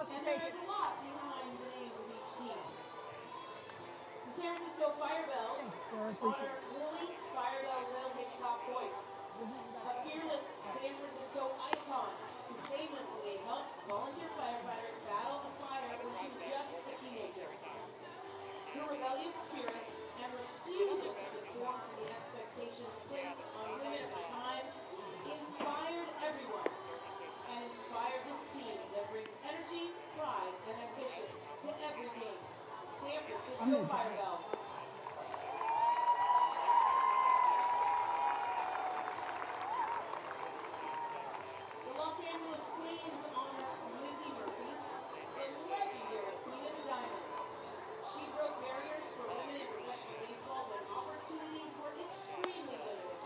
And there is a lot behind the names of each team. The San Francisco Firebells honor Lily Firebell Little Hitchcock Hoyt, a fearless San Francisco icon who famously helped volunteer firefighters battle a fire when she was just a teenager. Her rebellious spirit and refusal to conform to the expectations placed on women at the time inspired everyone and inspired this team that brings energy, pride, and ambition to every game. San Francisco Firebells. The Los Angeles Queens honor Lizzie Murphy, the legendary Queen of the Diamonds. She broke barriers for women in professional baseball when opportunities were extremely limited.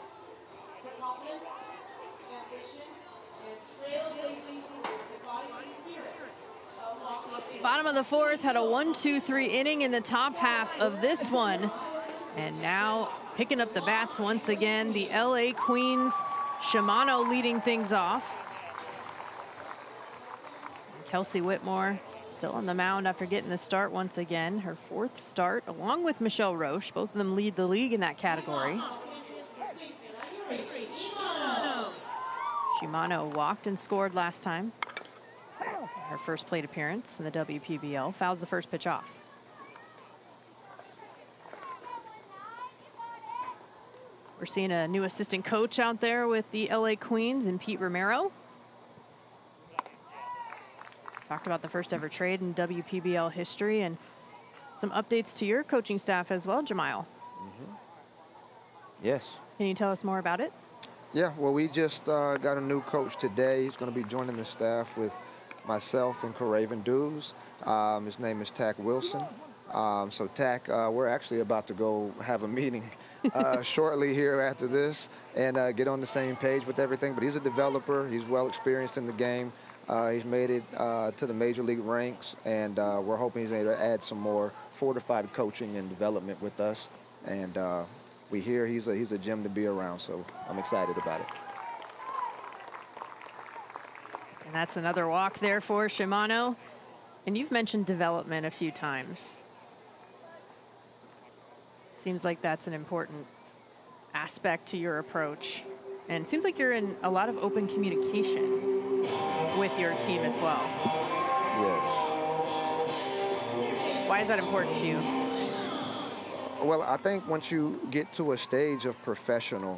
Her confidence, ambition, and trailblazing leaders embody the spirit of Los Angeles. Bottom of the fourth, had a 1-2-3 inning in the top half of this one. And now picking up the bats once again, the LA Queens. Shimano leading things off. Kelsie Whitmore still on the mound after getting the start once again. Her fourth start, along with Michelle Roche. Both of them lead the league in that category. Shimano walked and scored last time. Her first plate appearance in the WPBL. Fouls the first pitch off. We're seeing a new assistant coach out there with the LA Queens and Pete Romero. Talked about the first ever trade in WPBL history and some updates to your coaching staff as well, Jamal. Yes. Can you tell us more about it? Yeah, well, we just got a new coach today. He's going to be joining the staff with myself and Caraven Dews. His name is Tack Wilson. So Tack, we're actually about to go have a meeting shortly here after this and get on the same page with everything. But he's a developer. He's well experienced in the game. He's made it to the major league ranks, and we're hoping he's able to add some more fortified coaching and development with us. And we hear he's a gem to be around, so I'm excited about it. And that's another walk there for Shimano. And you've mentioned development a few times. Seems like that's an important aspect to your approach. And it seems like you're in a lot of open communication with your team as well. Yes. Why is that important to you? Well, I think once you get to a stage of professional,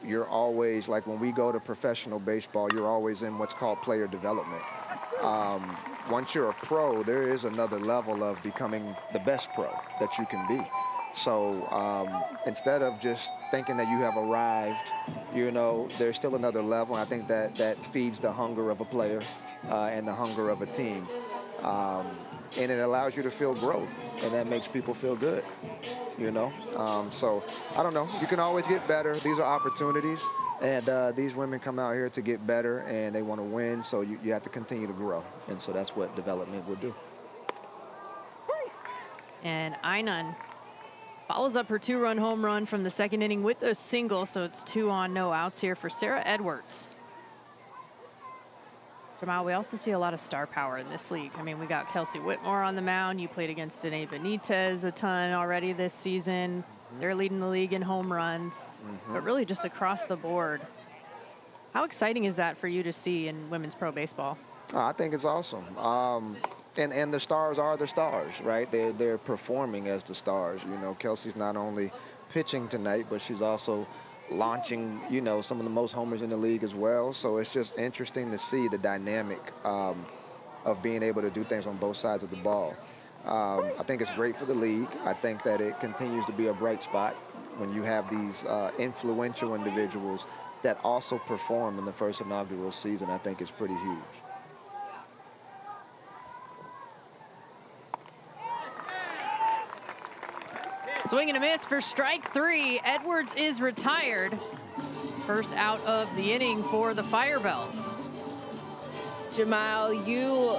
you're always, like when we go to professional baseball, you're always in what's called player development. Once you're a pro, there is another level of becoming the best pro that you can be. So instead of just thinking that you have arrived, you know, there's still another level. And I think that feeds the hunger of a player and the hunger of a team. And it allows you to feel growth, and that makes people feel good, you know. So I don't know. You can always get better. These are opportunities, and these women come out here to get better, and they want to win, so you have to continue to grow. And so that's what development will do. And Einan follows up her 2-run home run from the second inning with a single, so it's 2 on, no outs here for Sarah Edwards. Jamal, we also see a lot of star power in this league. I mean, we got Kelsie Whitmore on the mound. You played against Danae Benitez a ton already this season. They're leading the league in home runs, but really just across the board. How exciting is that for you to see in women's pro baseball? I think it's awesome. And the stars are the stars, right? They're performing as the stars. You know, Kelsey's not only pitching tonight, but she's also launching, you know, some of the most homers in the league as well. So it's just interesting to see the dynamic of being able to do things on both sides of the ball. I think it's great for the league. I think that it continues to be a bright spot when you have these influential individuals that also perform in the first inaugural season. I think it's pretty huge. Swing and a miss for strike 3. Edwards is retired. First out of the inning for the Firebells. Jamal, you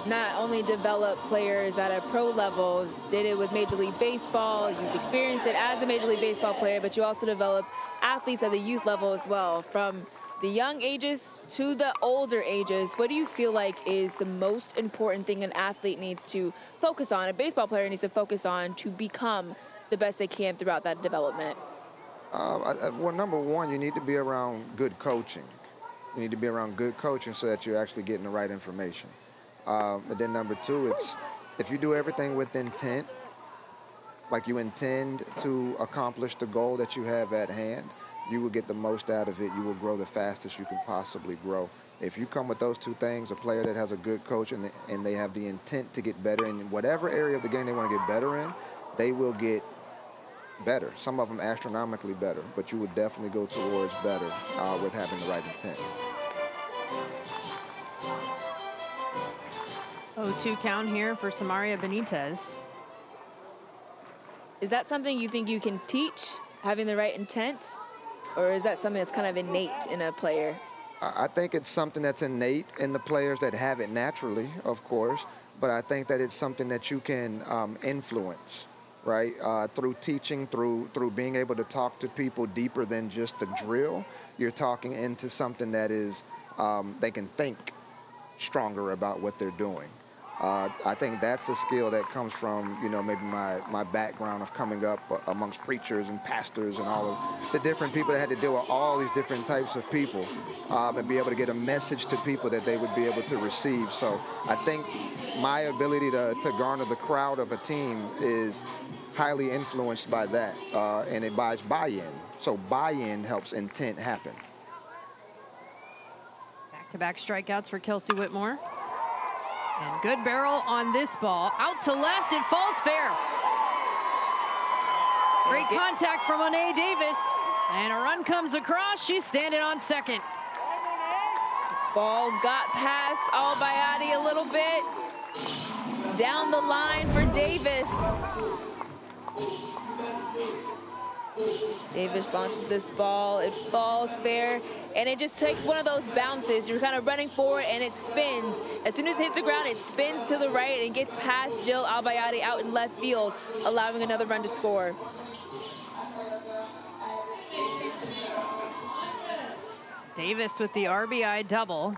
not only develop players at a pro level, did it with Major League Baseball, you've experienced it as a Major League Baseball player, but you also develop athletes at the youth level as well. From the young ages to the older ages, what do you feel like is the most important thing an athlete needs to focus on, a baseball player needs to focus on to become the best they can throughout that development? Well, number one, you need to be around good coaching. You need to be around good coaching so that you're actually getting the right information. But then number two, it's if you do everything with intent, like you intend to accomplish the goal that you have at hand, you will get the most out of it. You will grow the fastest you can possibly grow. If you come with those two things, a player that has a good coach and they have the intent to get better in whatever area of the game they want to get better in, they will get better. Some of them astronomically better, but you would definitely go towards better with having the right intent. 0-2 count here for Samaria Benitez. Is that something you think you can teach, having the right intent? Or is that something that's kind of innate in a player? I think it's something that's innate in the players that have it naturally, of course, but I think that it's something that you can influence, right? Through teaching, through being able to talk to people deeper than just the drill. You're talking into something that is, they can think stronger about what they're doing. I think that's a skill that comes from, you know, maybe my background of coming up amongst preachers and pastors and all of the different people that had to deal with all these different types of people and be able to get a message to people that they would be able to receive. So I think my ability to garner the crowd of a team is highly influenced by that, and it buys buy-in. So buy-in helps intent happen. Back-to-back strikeouts for Kelsie Whitmore. And good barrel on this ball. Out to left, it falls fair. Great contact from Monet Davis. And a run comes across. She's standing on second. Ball got past Albayati a little bit. Down the line for Davis. Davis launches this ball, it falls fair, and it just takes one of those bounces. You're kind of running forward and it spins. As soon as it hits the ground, it spins to the right and gets past Jill Albayati out in left field, allowing another run to score. Davis with the RBI double,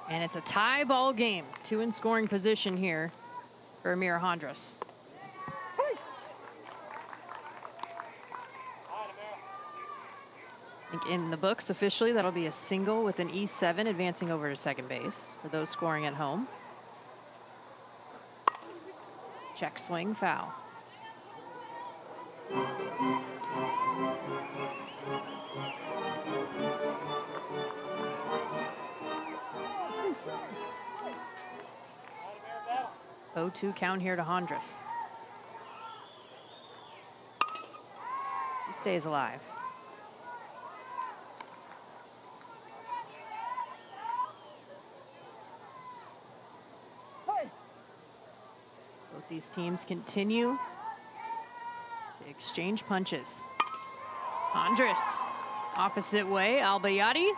and it's a tie ball game. 2 in scoring position here for Amira Hondras. I think in the books officially, that'll be a single with an E7 advancing over to second base for those scoring at home. Check swing, foul. Oh, 2 count here to Hondras. She stays alive. Both these teams continue to exchange punches. Hondras, opposite way. Albayati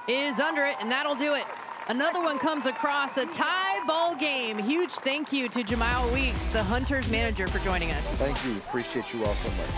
is under it, and that'll do it. Another one comes across, a tie ball game. Huge thank you to Jamal Weeks, the Hunters manager, for joining us. Thank you. Appreciate you all so much.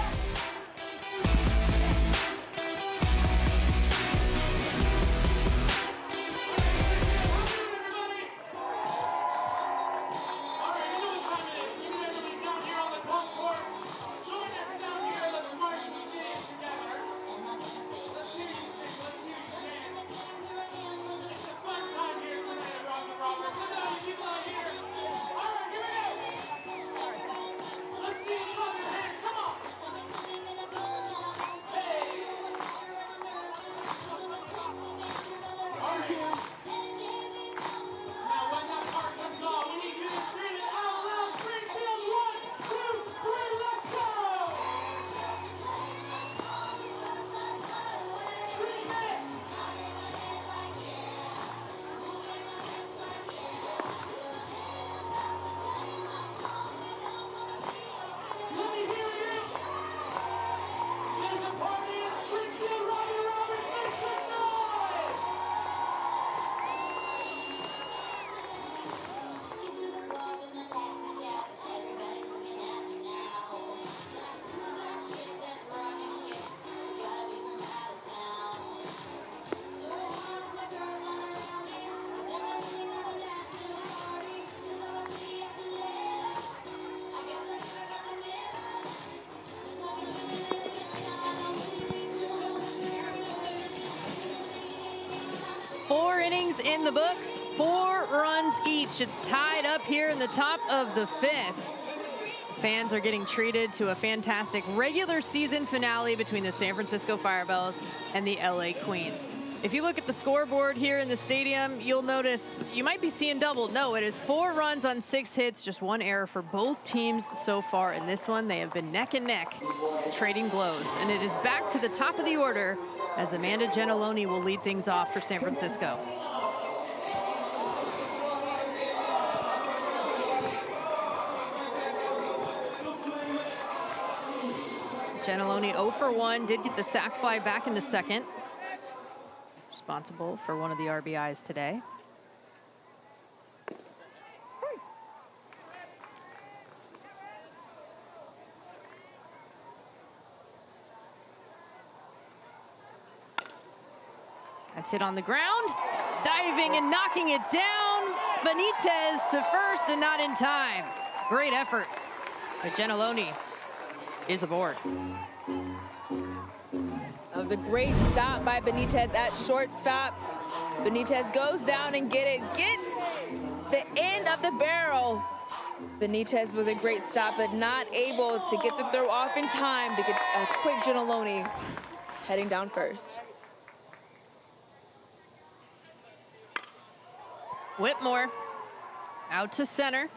innings in the books, 4 runs each. It's tied up here in the top of the 5th. Fans are getting treated to a fantastic regular season finale between the San Francisco Firebells and the LA Queens. If you look at the scoreboard here in the stadium, you'll notice you might be seeing double. No, it is 4 runs on 6 hits, just 1 error for both teams so far. In this one, they have been neck and neck, trading blows. And it is back to the top of the order as Amanda Gentiloni will lead things off for San Francisco. Gentiloni 0 for 1, did get the sac fly back into second. Responsible for one of the RBIs today. That's hit on the ground. Diving and knocking it down. Benitez to first and not in time. Great effort. But Gentiloni is aboard. That was a great stop by Benitez at shortstop. Benitez goes down and gets the end of the barrel. Benitez was a great stop, but not able to get the throw off in time to get a quick Gentiloni heading down first. Whitmore out to center.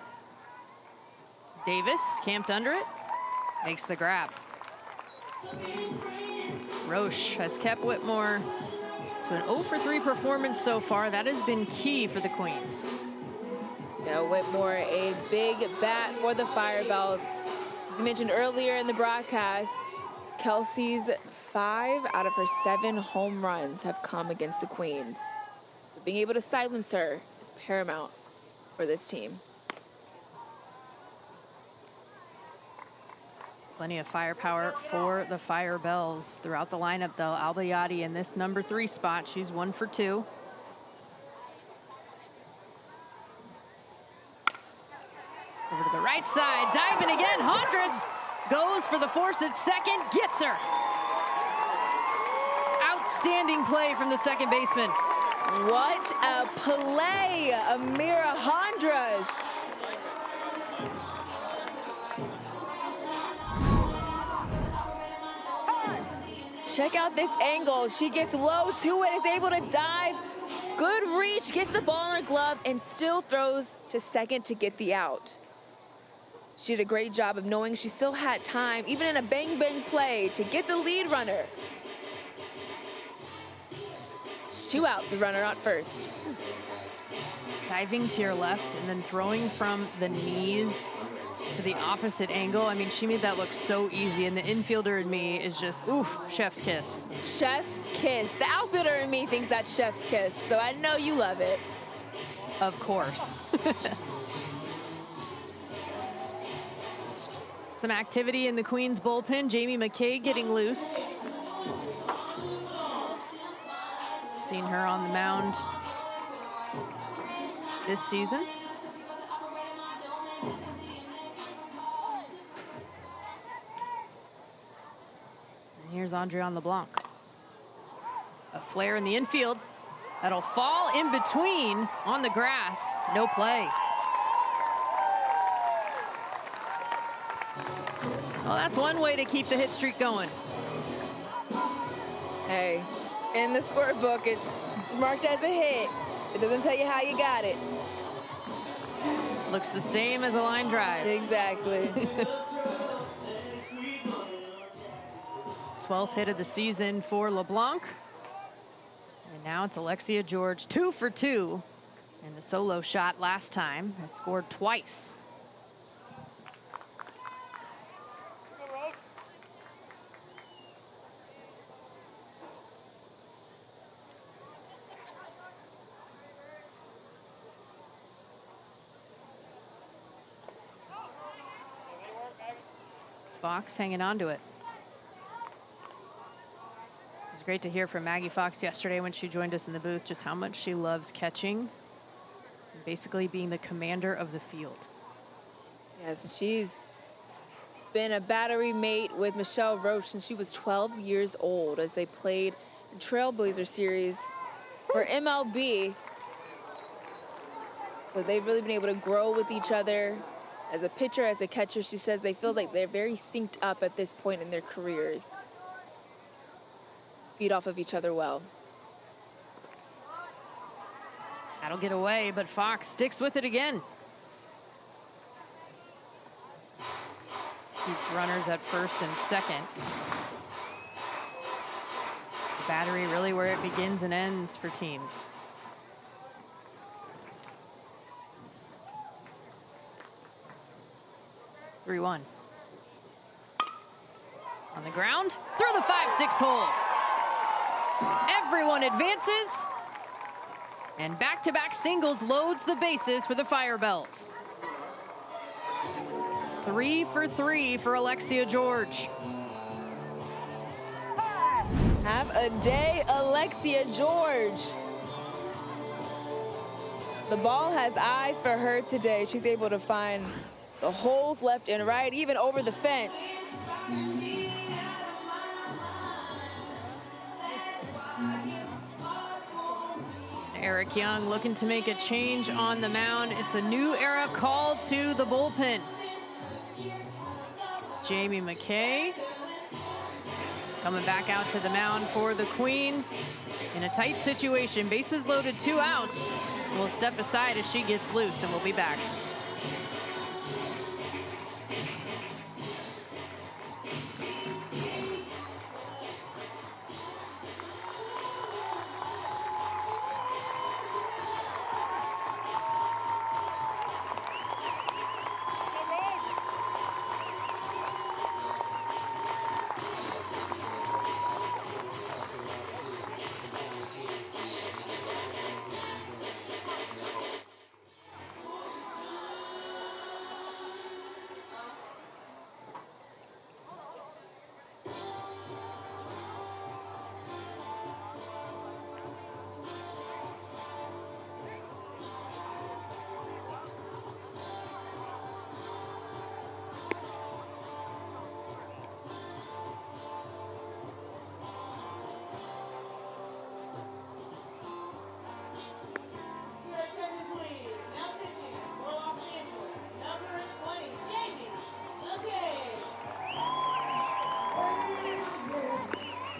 Davis camped under it, makes the grab. Roche has kept Whitmore to an 0 for 3 performance so far. That has been key for the Queens. Now Whitmore, a big bat for the Firebells. As I mentioned earlier in the broadcast, Kelsie's 5 out of her 7 home runs have come against the Queens. So being able to silence her is paramount for this team. Plenty of firepower for the Firebells throughout the lineup, though. Albayati in this number 3 spot. She's 1 for 2. Over to the right side, diving again. Hondras goes for the force at second, gets her. Outstanding play from the second baseman. What a play, Amira Hondras. Check out this angle. She gets low to it, is able to dive. Good reach, gets the ball in her glove, and still throws to second to get the out. She did a great job of knowing she still had time, even in a bang-bang play, to get the lead runner. 2 outs, the runner out first. Diving to your left and then throwing from the knees to the opposite angle. I mean, she made that look so easy, and the infielder in me is just, oof, chef's kiss. Chef's kiss. The outfielder in me thinks that's chef's kiss, so I know you love it. Of course. Some activity in the Queens bullpen. Jamie MacKay getting loose. Seen her on the mound this season. And here's Andrian LeBlanc. A flare in the infield. That'll fall in between on the grass. No play. Well, that's one way to keep the hit streak going. Hey, in the scorebook, it's marked as a hit. It doesn't tell you how you got it. Looks the same as a line drive. Exactly. 12th hit of the season for LeBlanc. And now it's Alexia George, 2 for 2. And the solo shot last time has scored twice. Fox hanging on to it. It was great to hear from Maggie Fox yesterday when she joined us in the booth just how much she loves catching and basically being the commander of the field. Yes, she's been a battery mate with Michelle Roche since she was 12 years old as they played the Trailblazer series for MLB. So they've really been able to grow with each other. As a pitcher, as a catcher, she says they feel like they're very synced up at this point in their careers. Feed off of each other well. That'll get away, but Fox sticks with it again. Keeps runners at first and second. The battery really where it begins and ends for teams. Three, 1. On the ground, through the 5-6 hole. Everyone advances. And back-to-back singles loads the bases for the Firebells. 3 for 3 for Alexia George. Have a day, Alexia George. The ball has eyes for her today. She's able to find the holes left and right, even over the fence. Eric Young looking to make a change on the mound. It's a new era call to the bullpen. Jamie MacKay coming back out to the mound for the Queens in a tight situation. Bases loaded, 2 outs. We'll step aside as she gets loose, and we'll be back.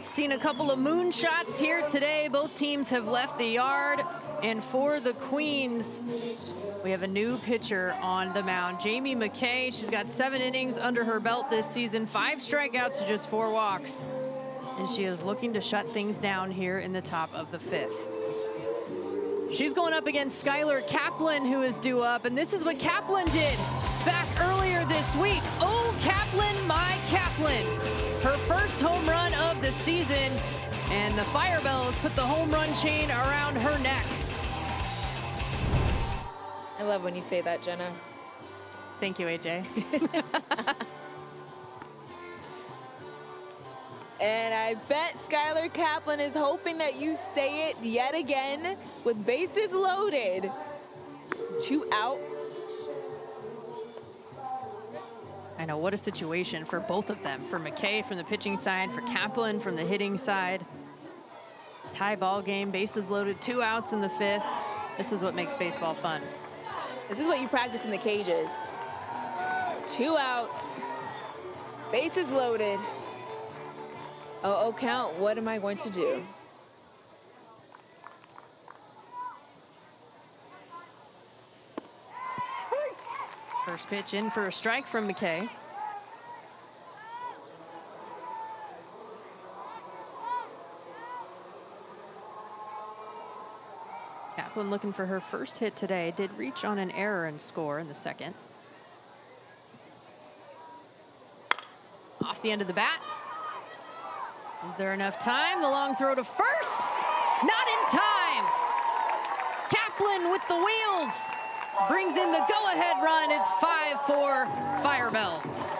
Seen a couple of moonshots here today. Both teams have left the yard. And for the Queens, we have a new pitcher on the mound, Jamie MacKay. She's got 7 innings under her belt this season, 5 strikeouts to just 4 walks. And she is looking to shut things down here in the top of the 5th. She's going up against Skylar Kaplan, who is due up. And this is what Kaplan did back earlier this week. Oh, Kaplan, my Kaplan. Her first home run of the season, and the Firebells put the home run chain around her neck. I love when you say that, Jenna. Thank you, AJ. And I bet Skylar Kaplan is hoping that you say it yet again with bases loaded. 2 outs. I know, what a situation for both of them. For MacKay from the pitching side, for Kaplan from the hitting side. Tie ball game, bases loaded, 2 outs in the 5th. This is what makes baseball fun. This is what you practice in the cages. 2 outs, bases loaded. Oh, count, what am I going to do? First pitch in for a strike from MacKay. Kaplan looking for her first hit today. Did reach on an error and score in the 2nd. Off the end of the bat. Is there enough time? The long throw to first. Not in time. Kaplan with the wheels brings in the go-ahead run. It's 5-4 Firebells.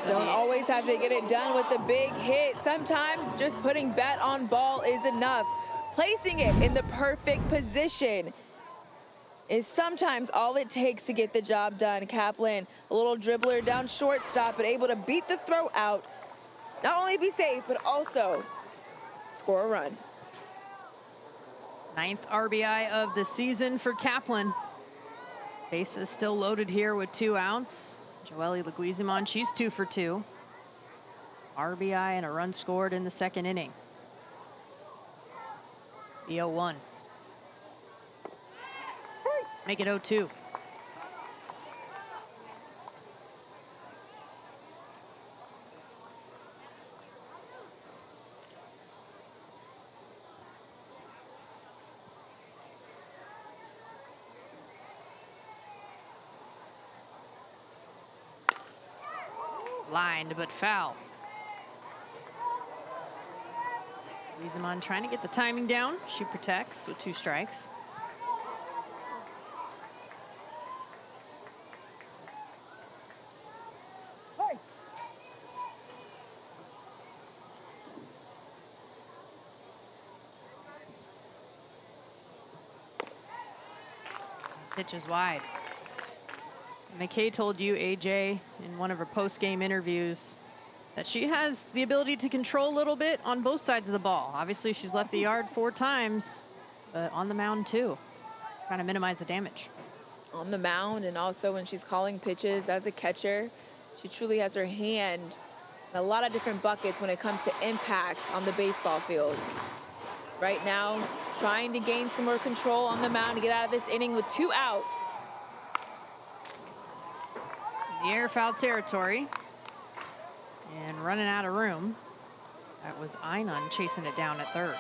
Don't always have to get it done with the big hit. Sometimes just putting bat on ball is enough. Placing it in the perfect position is sometimes all it takes to get the job done. Kaplan, a little dribbler down shortstop, but able to beat the throw out. Not only be safe, but also score a run. 9th RBI of the season for Kaplan. Bases still loaded here with 2 outs. Joely Leguizamon, she's 2 for 2. RBI and a run scored in the 2nd inning. The 0-1. Make it 0-2. Lined, but foul. Leguizamon trying to get the timing down. She protects with 2 strikes. Pitch is wide. MacKay told you, AJ, in one of her post-game interviews, that she has the ability to control a little bit on both sides of the ball. Obviously, she's left the yard 4 times, but on the mound too, trying to minimize the damage. On the mound, and also when she's calling pitches as a catcher, she truly has her hand in a lot of different buckets when it comes to impact on the baseball field. Right now, trying to gain some more control on the mound to get out of this inning with 2 outs. The air, foul territory, and running out of room. That was Einon chasing it down at 3rd.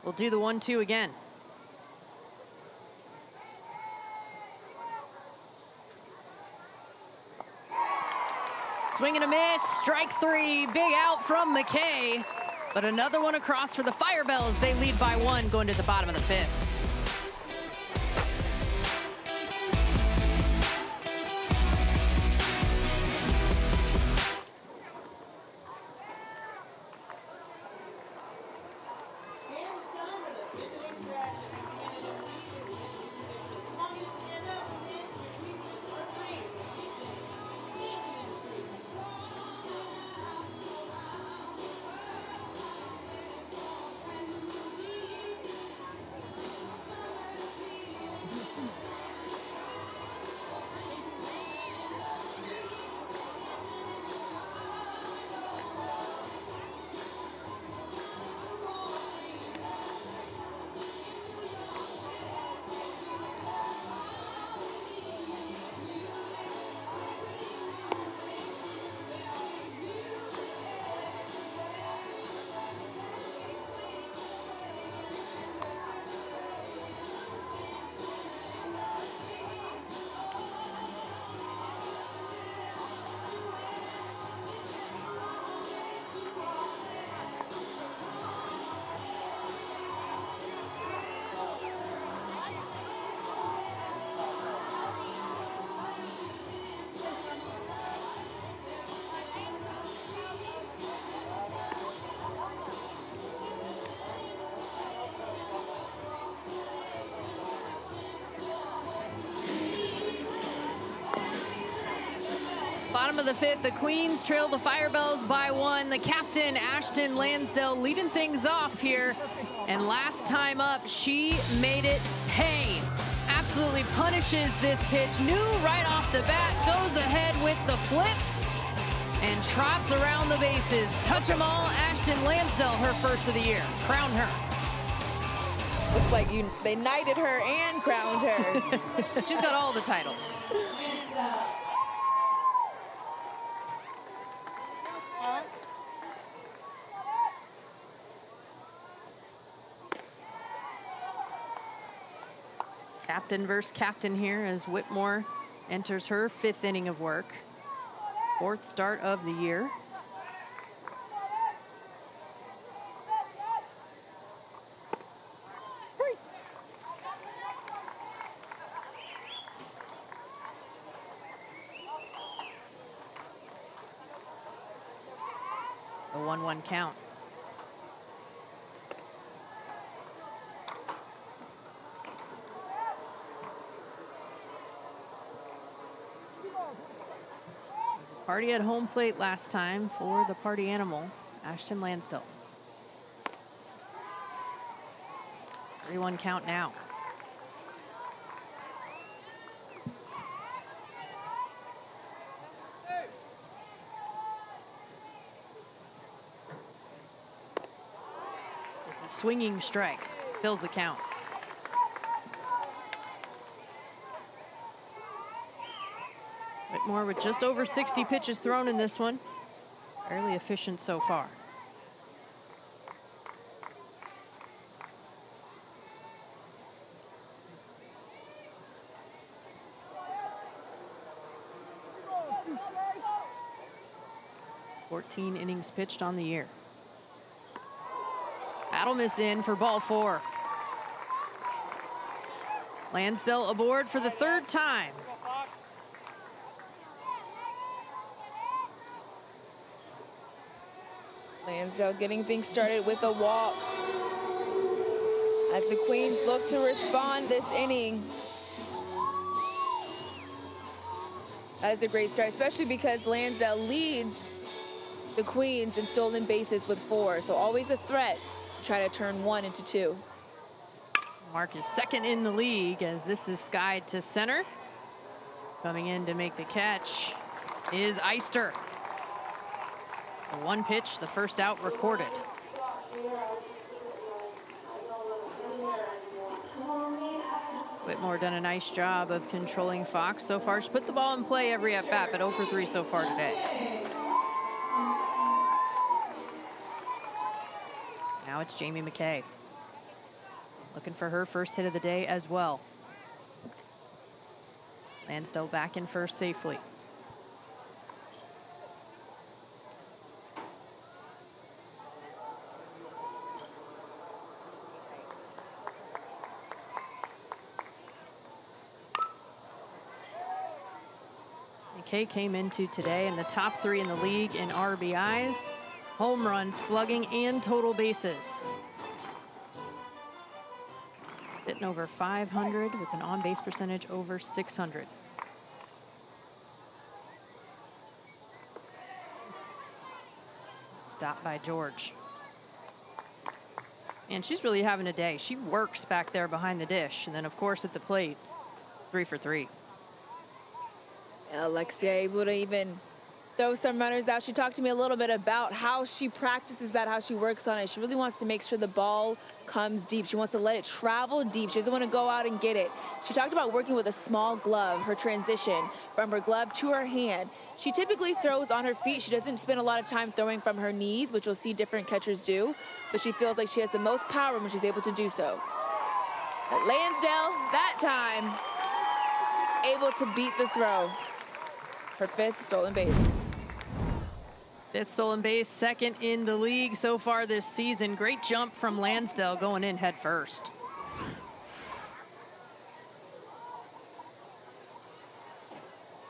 We'll do the 1-2 again. Swing and a miss, strike 3, big out from MacKay. But another one across for the Firebells. They lead by 1 going to the bottom of the 5th. Bottom of the 5th, the Queens trail the Firebells by 1. The captain, Ashton Lansdale, leading things off here. And last time up, she made it pay. Absolutely punishes this pitch. Knew right off the bat, goes ahead with the flip and trots around the bases. Touch them all, Ashton Lansdale, her first of the year. Crown her. Looks like they knighted her and crowned her. She's got all the titles. Captain versus captain here as Whitmore enters her 5th inning of work. 4th start of the year. A 1-1 count. Party at home plate last time for the party animal, Ashton Lansdell. 3-1 count now. It's a swinging strike, fills the count. Whitmore with just over 60 pitches thrown in this one. Fairly efficient so far. (14 innings pitched on the year). That'll miss in for ball 4. Lansdell aboard for the 3rd time. Lansdell getting things started with a walk as the Queens look to respond this inning. That is a great start, especially because Lansdell leads the Queens in stolen bases with 4, so always a threat to try to turn 1 into 2. Mark is 2nd in the league as this is skied to center. Coming in to make the catch is Eister. The 1 pitch, the first out recorded. Whitmore done a nice job of controlling Fox so far. She's put the ball in play every at bat, but 0 for 3 so far today. Now it's Jamie MacKay. Looking for her first hit of the day as well. Lansdell back in first safely. MacKay came into today in the top 3 in the league in RBIs, home runs, slugging, and total bases. Sitting over 500 with an on-base percentage over 600. Stopped by George. And she's really having a day. She works back there behind the dish. And then, of course, at the plate, 3 for 3. Alexia able to even throw some runners out. She talked to me a little bit about how she practices that, how she works on it. She really wants to make sure the ball comes deep. She wants to let it travel deep. She doesn't want to go out and get it. She talked about working with a small glove, her transition from her glove to her hand. She typically throws on her feet. She doesn't spend a lot of time throwing from her knees, which you'll see different catchers do, but she feels like she has the most power when she's able to do so. But Lansdell, that time, able to beat the throw. Her 5th stolen base. 5th stolen base, 2nd in the league so far this season. Great jump from Lansdell going in head first.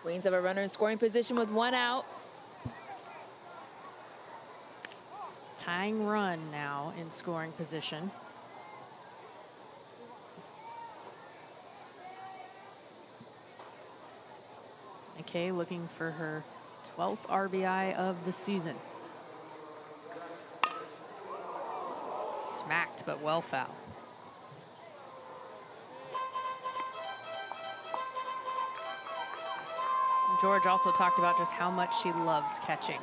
Queens have a runner in scoring position with 1 out. Tying run now in scoring position. MacKay looking for her 12th RBI of the season. Smacked, but well foul. George also talked about just how much she loves catching.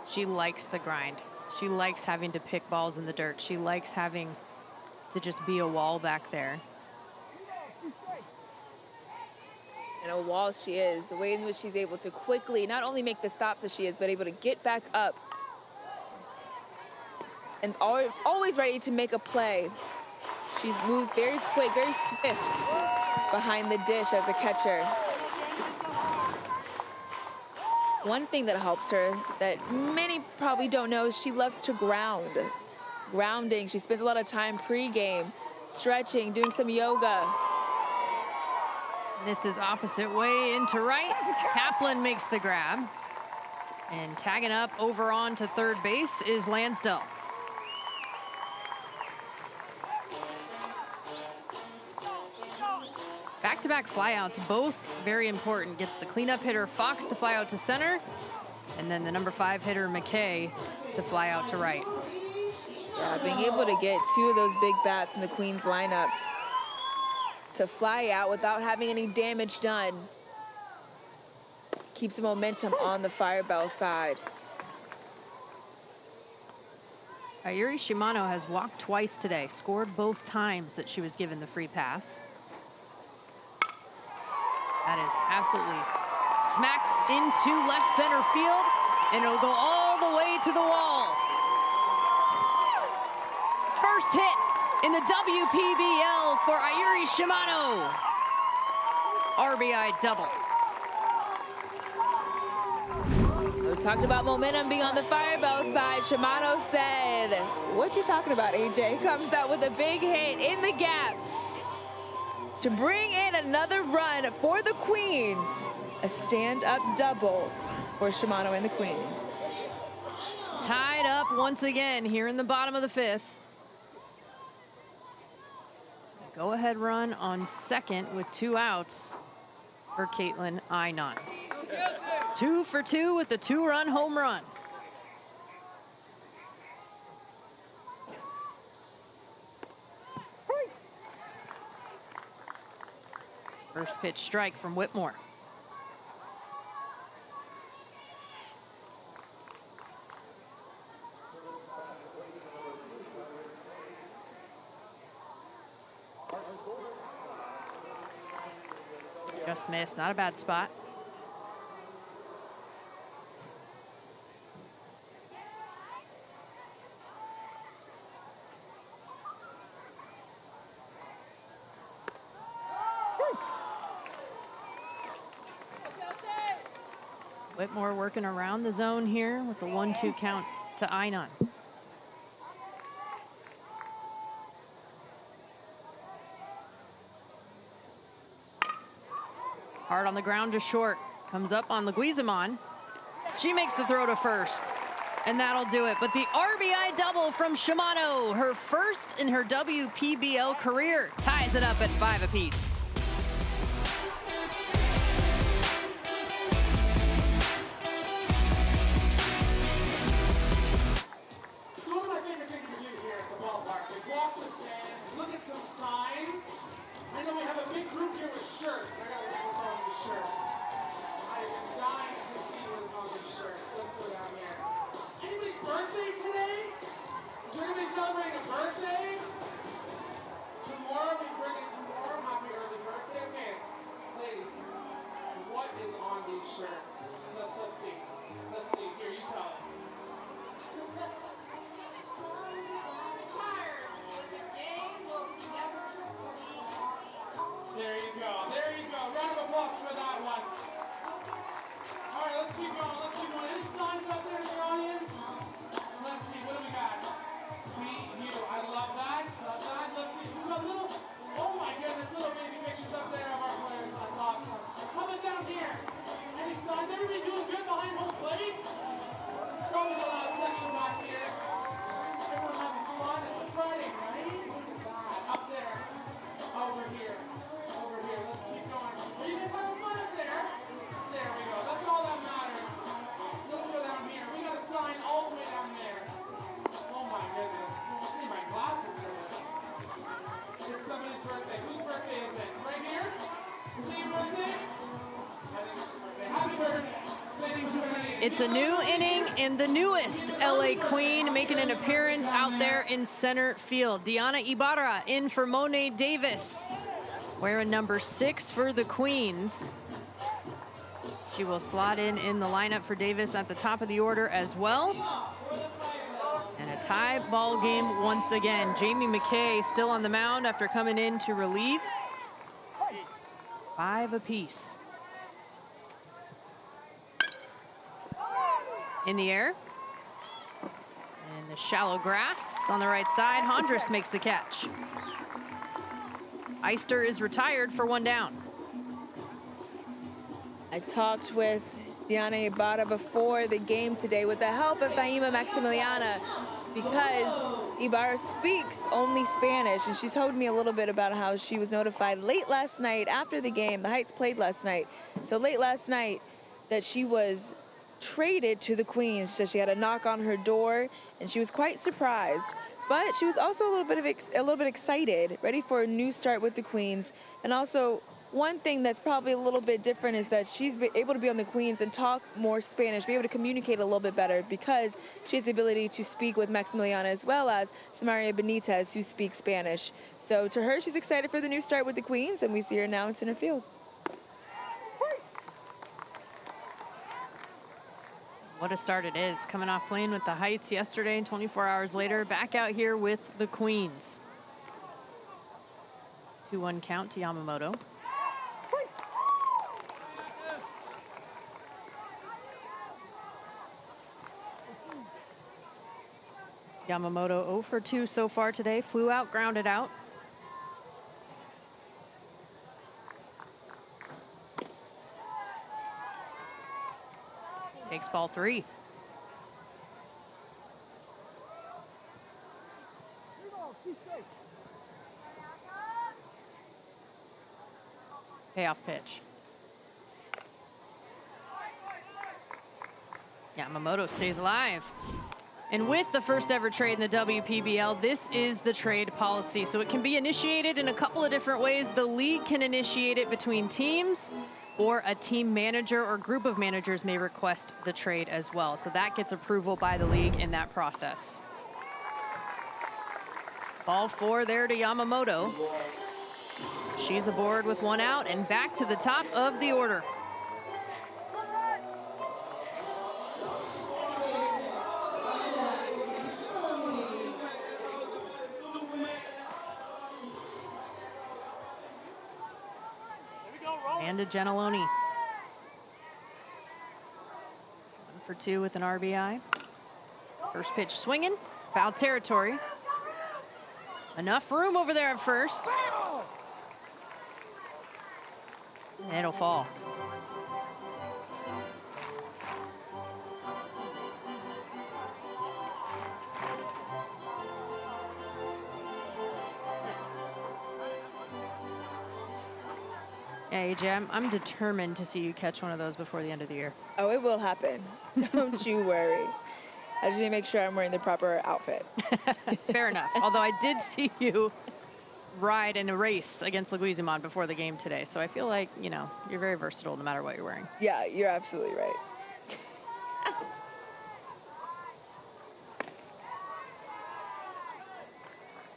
She likes the grind. She likes having to pick balls in the dirt. She likes having to just be a wall back there. And a wall she is, the way in which she's able to quickly not only make the stops as she is, but able to get back up and always ready to make a play. She moves very quick, very swift behind the dish as a catcher. One thing that helps her that many probably don't know is she loves to ground. Grounding, she spends a lot of time pre-game, stretching, doing some yoga. This is opposite way into right. Kaplan makes the grab. And tagging up over on to third base is Lansdell. back-to-back flyouts, both very important. Gets the cleanup hitter Fox to fly out to center, and then the number 5 hitter MacKay to fly out to right. Yeah, being able to get 2 of those big bats in the Queens lineup to fly out without having any damage done keeps the momentum on the Firebell side. Ayuri Shimano has walked twice today, scored both times that she was given the free pass. That is absolutely smacked into left center field, and it'll go all the way to the wall. First hit in the WPBL for Ayuri Shimano. RBI double. We talked about momentum being on the Firebell side. Shimano said, "What you talking about, AJ?" Comes out with a big hit in the gap to bring in another run for the Queens. A stand-up double for Shimano and the Queens. Tied up once again here in the bottom of the 5th. Go-ahead run on second with 2 outs for Caitlin Einon. 2 for 2 with a 2-run home run. First pitch strike from Whitmore. Just missed, not a bad spot. Whitmore working around the zone here with the 1-2 count to Einon. Hard on the ground to short. Comes up on Leguizamon. She makes the throw to first, and that'll do it. But the RBI double from Shimano, her first in her WPBL career, ties it up at 5 apiece. So one of my favorite things to do here at the ballpark is walk the stands, look at some signs. I know we have a big group here with shirts. I gotta look what's on these shirts. I am dying to see what's on these shirts. Let's go down here. Anybody's birthday today? Is there anybody celebrating a birthday? Tomorrow we bring in some more. Happy early birthday. Okay, ladies, what is on these shirts? Let's see. Let's see. Here, you tell us. There you go. There you go. Round of applause for that one. All right, let's keep going. Let's keep going. Any signs up there in the audience? Let's see. What do we got? Beat you. I love that. Love that. Let's see. We've got little, oh my goodness, little baby pictures up there of our players. That's awesome. How about down here? Any signs? Everybody doing good behind home plate? Probably a lot of section back here. Everyone having fun. It's a Friday, right? Up there. Over here. Over here. Let's keep going. Are you guys having fun up there? There we go. That's all that matters. Let's go down here. We got a sign all the way down there. Oh my goodness. I need my glasses for this. It's somebody's birthday. Whose birthday is it? Right here? Is it your birthday? I think it's your birthday. Happy birthday. It's a new inning and the newest LA Queen making an appearance out there in center field. Diana Ibarra in for Monet Davis, wearing number 6 for the Queens. She will slot in the lineup for Davis at the top of the order as well. And a tie ball game once again. Jamie MacKay still on the mound after coming in to relief. 5 apiece. In the air. In the shallow grass on the right side, Hondras makes the catch. Eister is retired for 1 down. I talked with Diana Ibarra before the game today with the help of Faima Maximiliana, because Ibarra speaks only Spanish, and she told me a little bit about how she was notified late last night after the game. The Heights played last night. So late last night that she was traded to the Queens. So she had a knock on her door, and she was quite surprised. But she was also a little bit excited, ready for a new start with the Queens. And also, one thing that's probably a little bit different is that she's able to be on the Queens and talk more Spanish, be able to communicate a little bit better because she has the ability to speak with Maximiliana as well as Samaria Benitez, who speaks Spanish. So to her, she's excited for the new start with the Queens, and we see her now in center field. What a start it is, coming off playing with the Heights yesterday and 24 hours later, back out here with the Queens. 2-1 count to Yamamoto. Yamamoto 0 for 2 so far today. Flew out, grounded out. Takes ball 3. Payoff pitch. Yamamoto stays alive. And with the first ever trade in the WPBL, this is the trade policy. So it can be initiated in a couple of different ways. The league can initiate it between teams, or a team manager or group of managers may request the trade as well. So that gets approval by the league in that process. Ball 4 there to Yamamoto. She's aboard with 1 out and back to the top of the order. And to Gentiloni. 1 for 2 with an RBI. First pitch swinging, foul territory. Enough room over there at first. And it'll fall. Yeah, AJ, I'm determined to see you catch one of those before the end of the year. Oh, it will happen. Don't you worry. I just need to make sure I'm wearing the proper outfit. Fair enough. Although I did see you ride in a race against Leguizamon before the game today. So I feel like, you know, you're very versatile no matter what you're wearing. Yeah, you're absolutely right. It's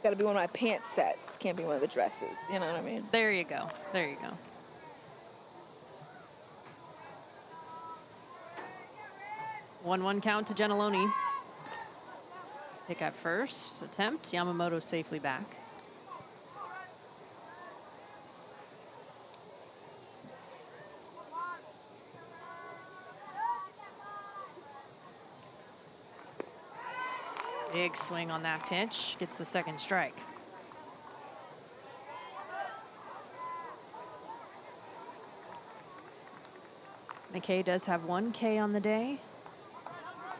got to be one of my pants sets. Can't be one of the dresses. You know what I mean? There you go. There you go. One count to Gentiloni. Pick up first attempt. Yamamoto safely back. Big swing on that pitch. Gets the second strike. MacKay does have 1 K on the day.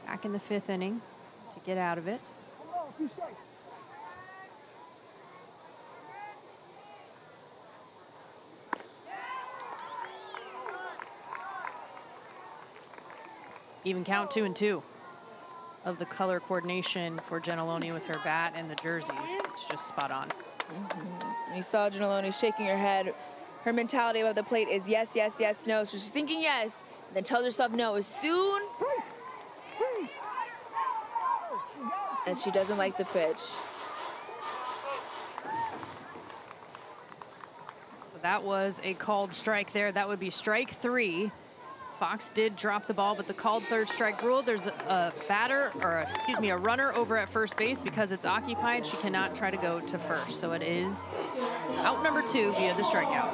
Back in the 5th inning to get out of it. Even count 2-2 of the color coordination for Gentiloni with her bat and the jerseys. It's just spot on. You saw Gentiloni shaking her head. Her mentality about the plate is yes, yes, yes, no. So she's thinking yes, and then tells herself no as soon as she doesn't like the pitch. So that was a called strike there. That would be strike 3. Fox did drop the ball, but the called 3rd strike rule, there's a batter, or excuse me, a runner over at first base. Because it's occupied, she cannot try to go to first. So it is out number 2 via the strikeout.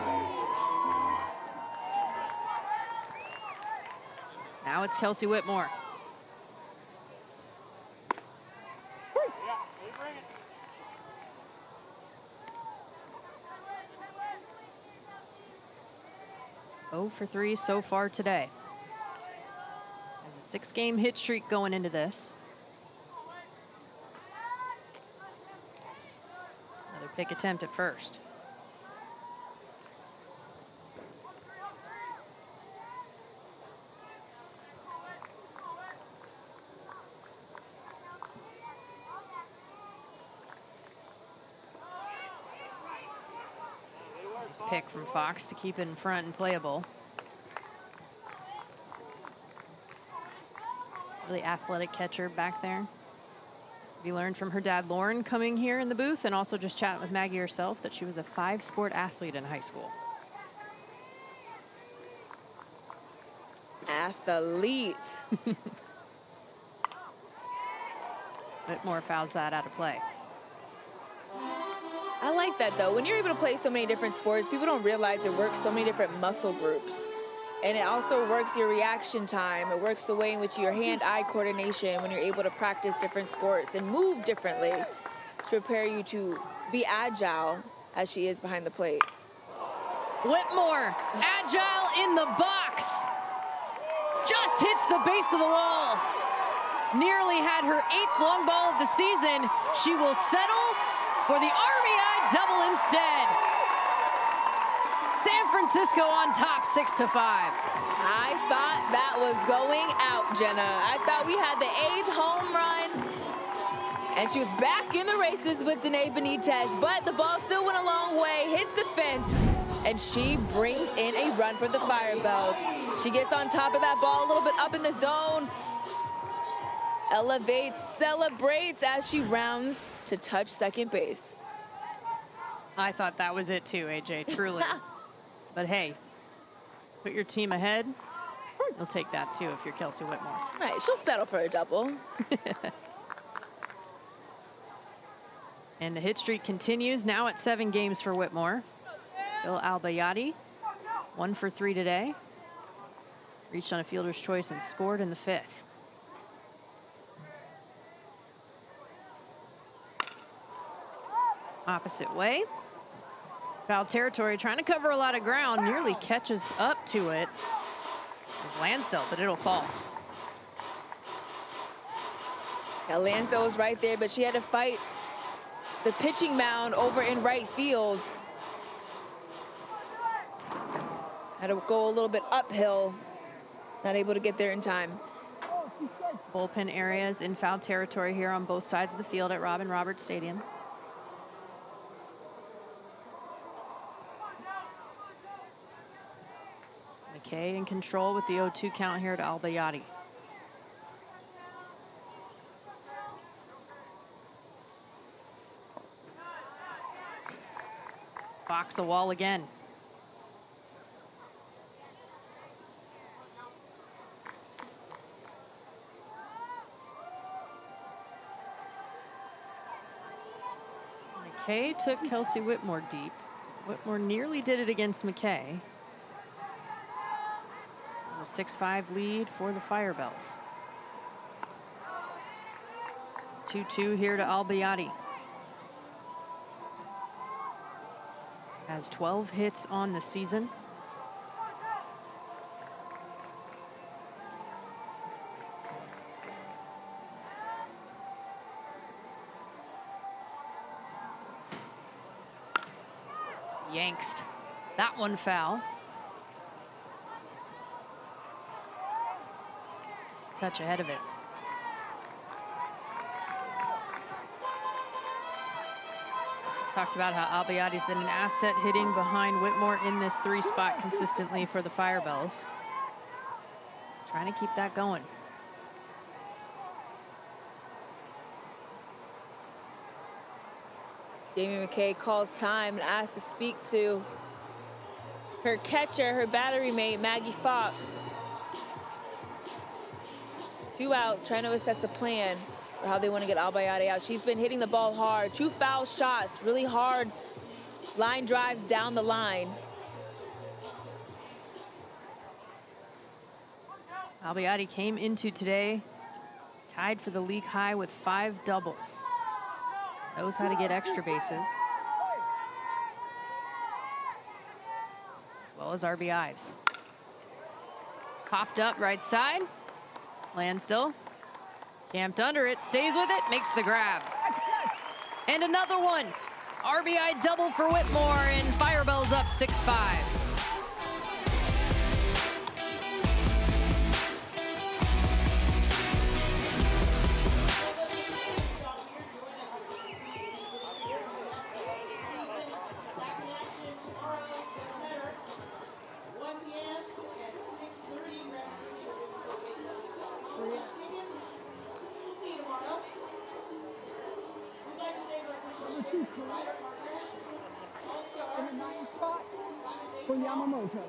Now it's Kelsie Whitmore. For 3 so far today. Has a 6-game hit streak going into this. Pick attempt at first. Nice pick from Fox to keep it in front and playable. Really athletic catcher back there. We learned from her dad, Lauren, coming here in the booth, and also just chatting with Maggie herself that she was a 5-sport athlete in high school. Athlete. Whitmore fouls that out of play. I like that, though. When you're able to play so many different sports, people don't realize it works so many different muscle groups. And it also works your reaction time. It works the way in which your hand-eye coordination when you're able to practice different sports and move differently to prepare you to be agile as she is behind the plate. Whitmore, agile in the box. Just hits the base of the wall. Nearly had her 8th long ball of the season. She will settle for the RBI double instead. San Francisco on top, 6-5. I thought that was going out, Jenna. I thought we had the 8th home run. And she was back in the races with Danae Benitez, but the ball still went a long way, hits the fence, and she brings in a run for the Firebells. She gets on top of that ball a little bit up in the zone. Elevates, celebrates as she rounds to touch second base. I thought that was it too, AJ, truly. But hey, put your team ahead. You'll take that too if you're Kelsie Whitmore. Right, she'll settle for a double. And the hit streak continues, now at 7 games for Whitmore. Bill Albayati, 1 for 3 today. Reached on a fielder's choice and scored in the 5th. Opposite way. Foul territory, trying to cover a lot of ground, nearly catches up to it. It's Lansdell, but it'll fall. Yeah, Lansdell was right there, but she had to fight the pitching mound over in right field. Had to go a little bit uphill. Not able to get there in time. Bullpen areas in foul territory here on both sides of the field at Robin Roberts Stadium. MacKay in control with the 0-2 count here to Albayati. Box a wall again. MacKay took Kelsie Whitmore deep. Whitmore nearly did it against MacKay. A 6-5 lead for the Firebells. 2-2 here to Albayati. Has 12 hits on the season. Yanks. That one foul. Just a touch ahead of it. Talked about how Albayati's been an asset hitting behind Whitmore in this 3 spot consistently for the Firebells. Trying to keep that going. Jamie MacKay calls time and asks to speak to her catcher, her battery mate, Maggie Fox. 2 outs, trying to assess the plan for how they want to get Albayati out. She's been hitting the ball hard. 2 foul shots, really hard line drives down the line. Albayati came into today tied for the league high with 5 doubles. Knows how to get extra bases, as well as RBIs. Popped up right side. Lansdell camped under it, stays with it, makes the grab. And another one. RBI double for Whitmore, and Firebells up 6-5. For Yamamoto.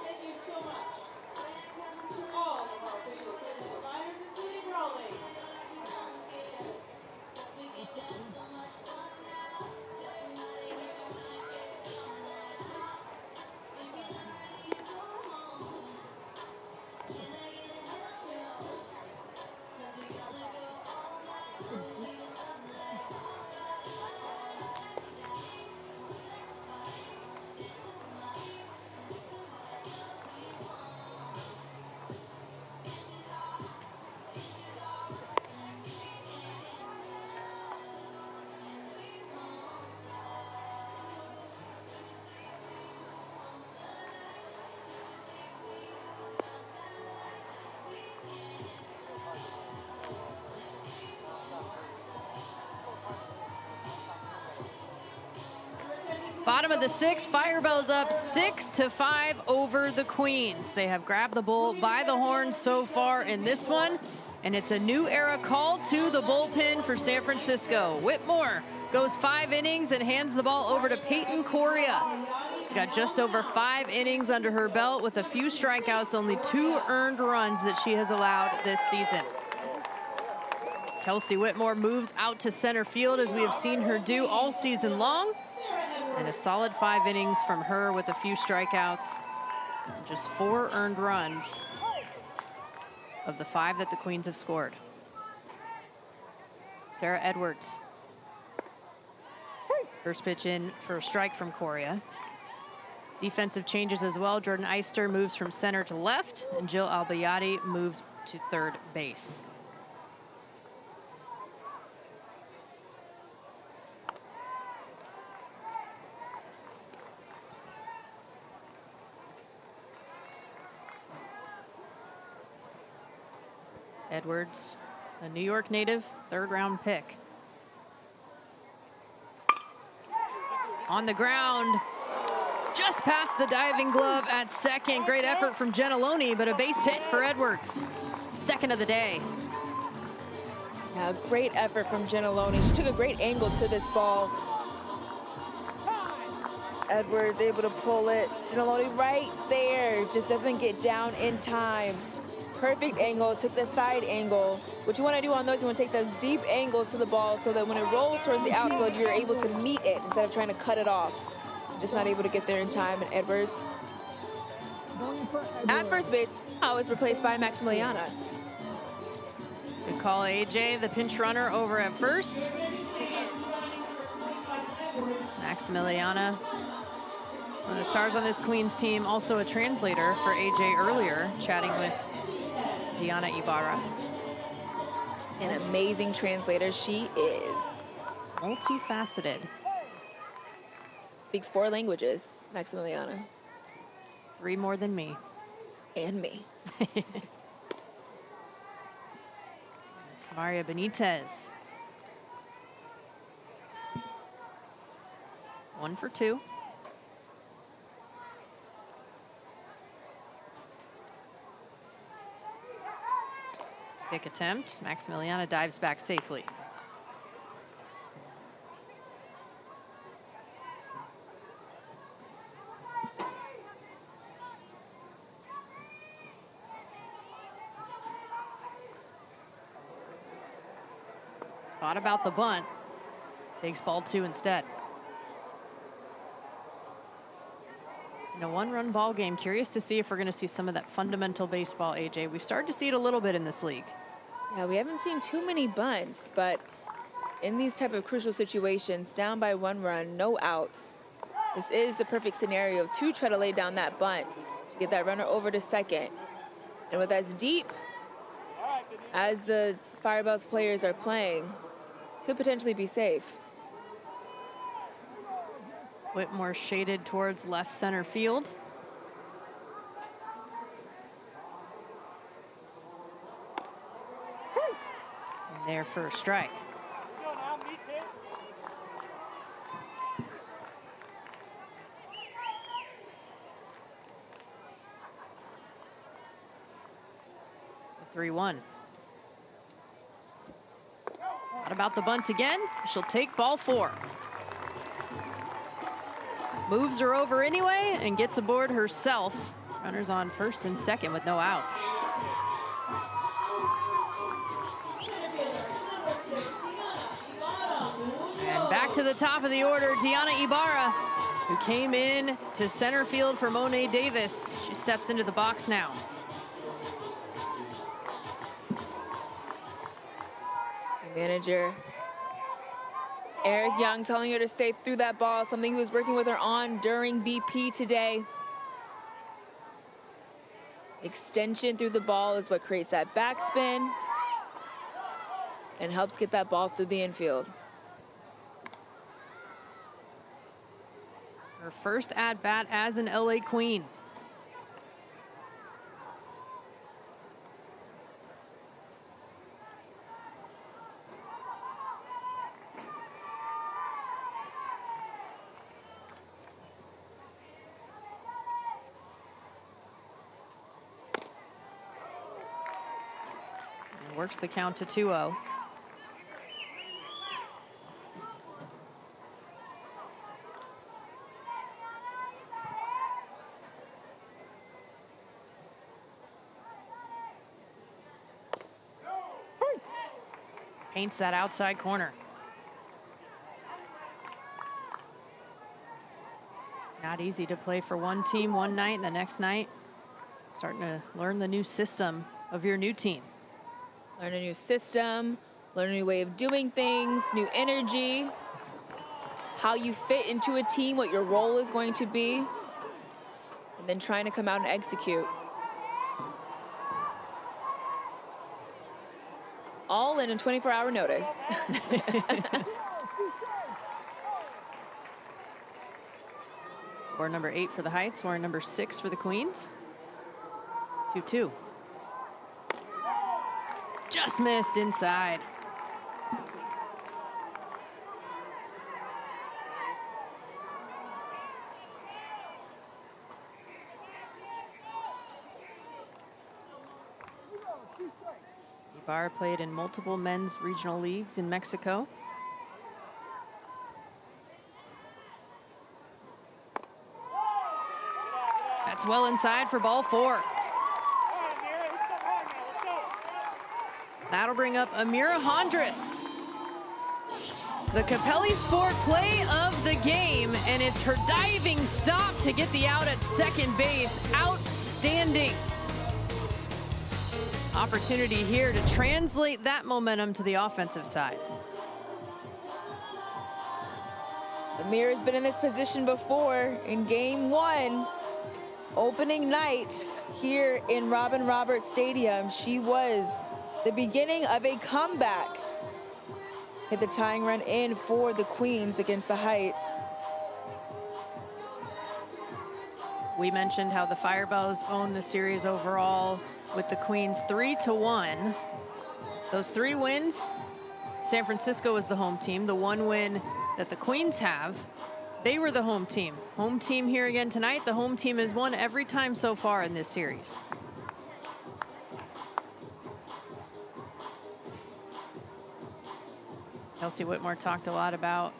Thank you so much to all of our official equipment providers, including Raleigh. Bottom of the sixth, Firebells up 6-5 over the Queens. They have grabbed the bull by the horns so far in this one, and it's a new era call to the bullpen for San Francisco. Whitmore goes 5 innings and hands the ball over to Peyton Correa. She's got just over 5 innings under her belt with a few strikeouts, only 2 earned runs that she has allowed this season. Kelsie Whitmore moves out to center field, as we have seen her do all season long. And a solid 5 innings from her with a few strikeouts. Just 4 earned runs of the 5 that the Queens have scored. Sarah Edwards. First pitch in for a strike from Correa. Defensive changes as well. Jordan Eister moves from center to left, and Jill Albayati moves to third base. Edwards, a New York native, 3rd round pick. On the ground, just past the diving glove at second. Great effort from Gentiloni, but a base hit for Edwards. 2nd of the day. Yeah, great effort from Gentiloni. She took a great angle to this ball. Edwards able to pull it. Gentiloni right there, just doesn't get down in time. Perfect angle, took the side angle. What you want to do on those, you want to take those deep angles to the ball so that when it rolls towards the outfield, you're able to meet it instead of trying to cut it off. Just not able to get there in time, and Edwards at first base, is replaced by Maximiliana. Good call, AJ, the pinch runner over at first. Maximiliana, one of the stars on this Queens team, also a translator for AJ earlier, chatting with Diana Ibarra. An amazing translator she is. Multifaceted. Speaks 4 languages, Maximiliana. 3 more than me. And me. It's Maria Benitez. 1 for 2. Kick attempt. Maximiliana dives back safely. Thought about the bunt. Takes ball 2 instead. In a 1-run ball game, curious to see if we're going to see some of that fundamental baseball, AJ. We've started to see it a little bit in this league. Yeah, we haven't seen too many bunts, but in these type of crucial situations, down by 1 run, no outs, this is the perfect scenario to try to lay down that bunt to get that runner over to second. And with as deep as the Firebells players are playing, could potentially be safe. Whitmore shaded towards left center field. And there for a strike. The 3-1. Not about the bunt again. She'll take ball 4. Moves her over anyway and gets aboard herself. Runners on first and second with no outs. And back to the top of the order, Deanna Ibarra, who came in to center field for Monet Davis. She steps into the box now. Manager Eric Young telling her to stay through that ball, something he was working with her on during BP today. Extension through the ball is what creates that backspin and helps get that ball through the infield. Her first at-bat as an LA Queen. Works the count to 2-0. Paints that outside corner. Not easy to play for one team one night and the next night starting to learn the new system of your new team. Learn a new system, learn a new way of doing things, new energy, how you fit into a team, what your role is going to be, and then trying to come out and execute. All in a 24-hour notice. Or number 8 for the Heights, or number 6 for the Queens. 2-2. Just missed inside. Ibarra played in multiple men's regional leagues in Mexico. That's well inside for ball 4. That'll bring up Amira Hondras. The Capelli Sport play of the game, and it's her diving stop to get the out at second base. Outstanding. Opportunity here to translate that momentum to the offensive side. Amira's been in this position before in game 1, opening night here in Robin Roberts Stadium. She was the beginning of a comeback. Hit the tying run in for the Queens against the Heights. We mentioned how the Firebells own the series overall with the Queens 3-1. Those 3 wins, San Francisco was the home team. The 1 win that the Queens have, they were the home team. Home team here again tonight. The home team has won every time so far in this series. Kelsie Whitmore talked a lot about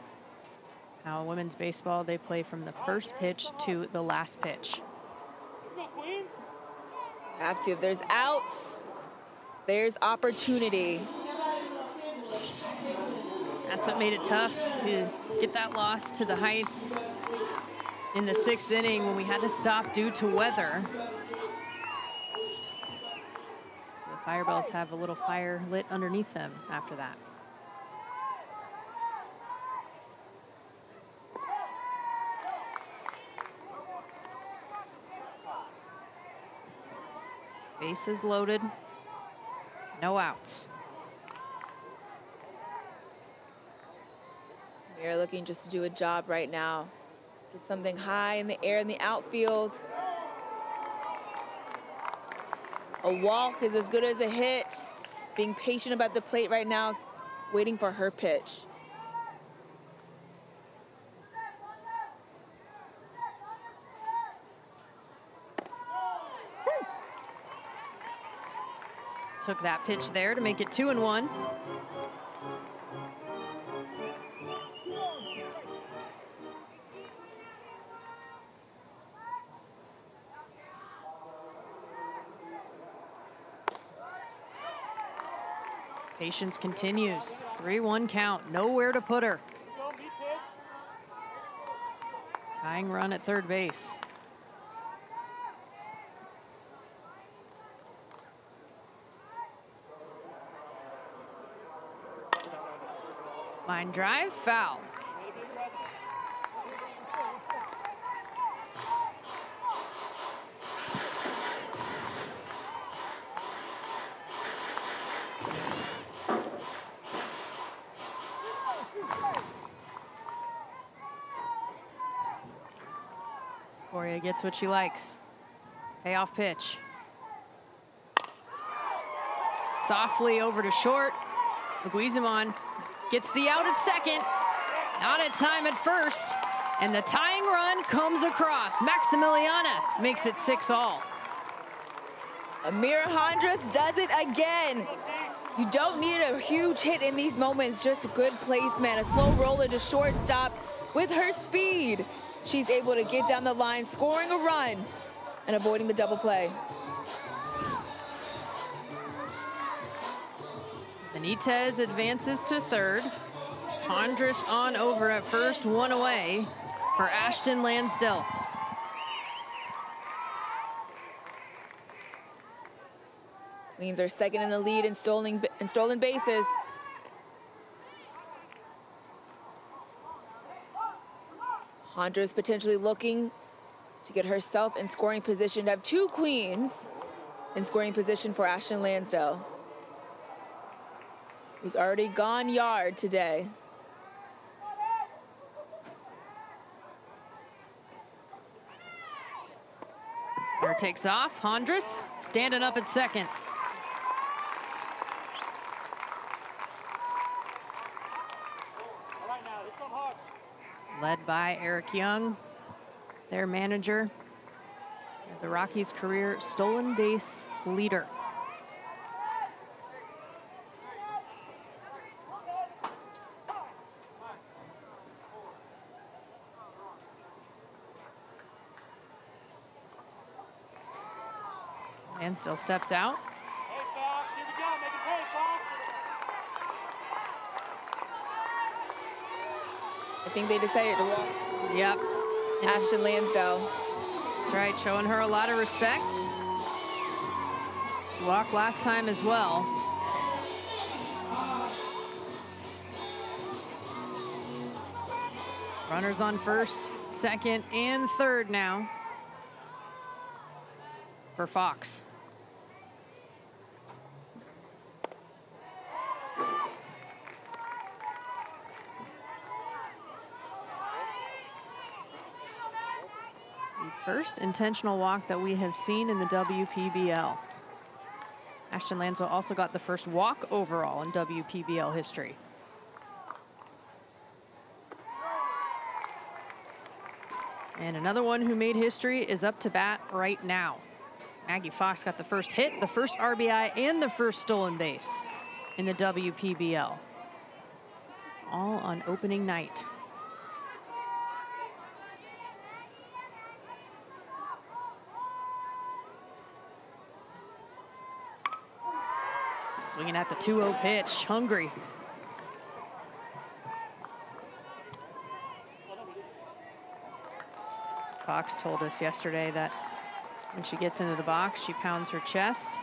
how women's baseball, they play from the first pitch to the last pitch. Have to. If there's outs, there's opportunity. That's what made it tough to get that loss to the Heights in the 6th inning when we had to stop due to weather. So the Firebells have a little fire lit underneath them after that. Bases loaded. No outs. They're looking just to do a job right now. Get something high in the air in the outfield. A walk is as good as a hit. Being patient about the plate right now, waiting for her pitch. Took that pitch there to make it 2-1. Patience continues. 3-1 count. Nowhere to put her. Tying run at third base. Line drive, foul. Coria gets what she likes. Payoff pitch. Softly over to short. Leguizamon gets the out at second. Not at time at first. And the tying run comes across. Maximiliana makes it 6-all. Amira Hondras does it again. You don't need a huge hit in these moments, just good placement. A slow roller to shortstop with her speed. She's able to get down the line, scoring a run and avoiding the double play. Benitez advances to third. Hondras on over at first, one away for Ashton Lansdell. Queens are second in the lead in stolen bases. Hondras potentially looking to get herself in scoring position to have two Queens in scoring position for Ashton Lansdell, who's already gone yard today. Runner takes off. Hondras standing up at second. Led by Eric Young, their manager, the Rockies' career stolen base leader. And still steps out. I think they decided to walk. Yep. Ashton Lansdell. That's right, showing her a lot of respect. She walked last time as well. Runners on first, second, and third now for Fox. First intentional walk that we have seen in the WPBL. Ashton Lansdell also got the first walk overall in WPBL history. And another one who made history is up to bat right now. Maggie Fox got the first hit, the first RBI, and the first stolen base in the WPBL. All on opening night. Swinging at the 2-0 pitch, hungry. Fox told us yesterday that when she gets into the box, she pounds her chest.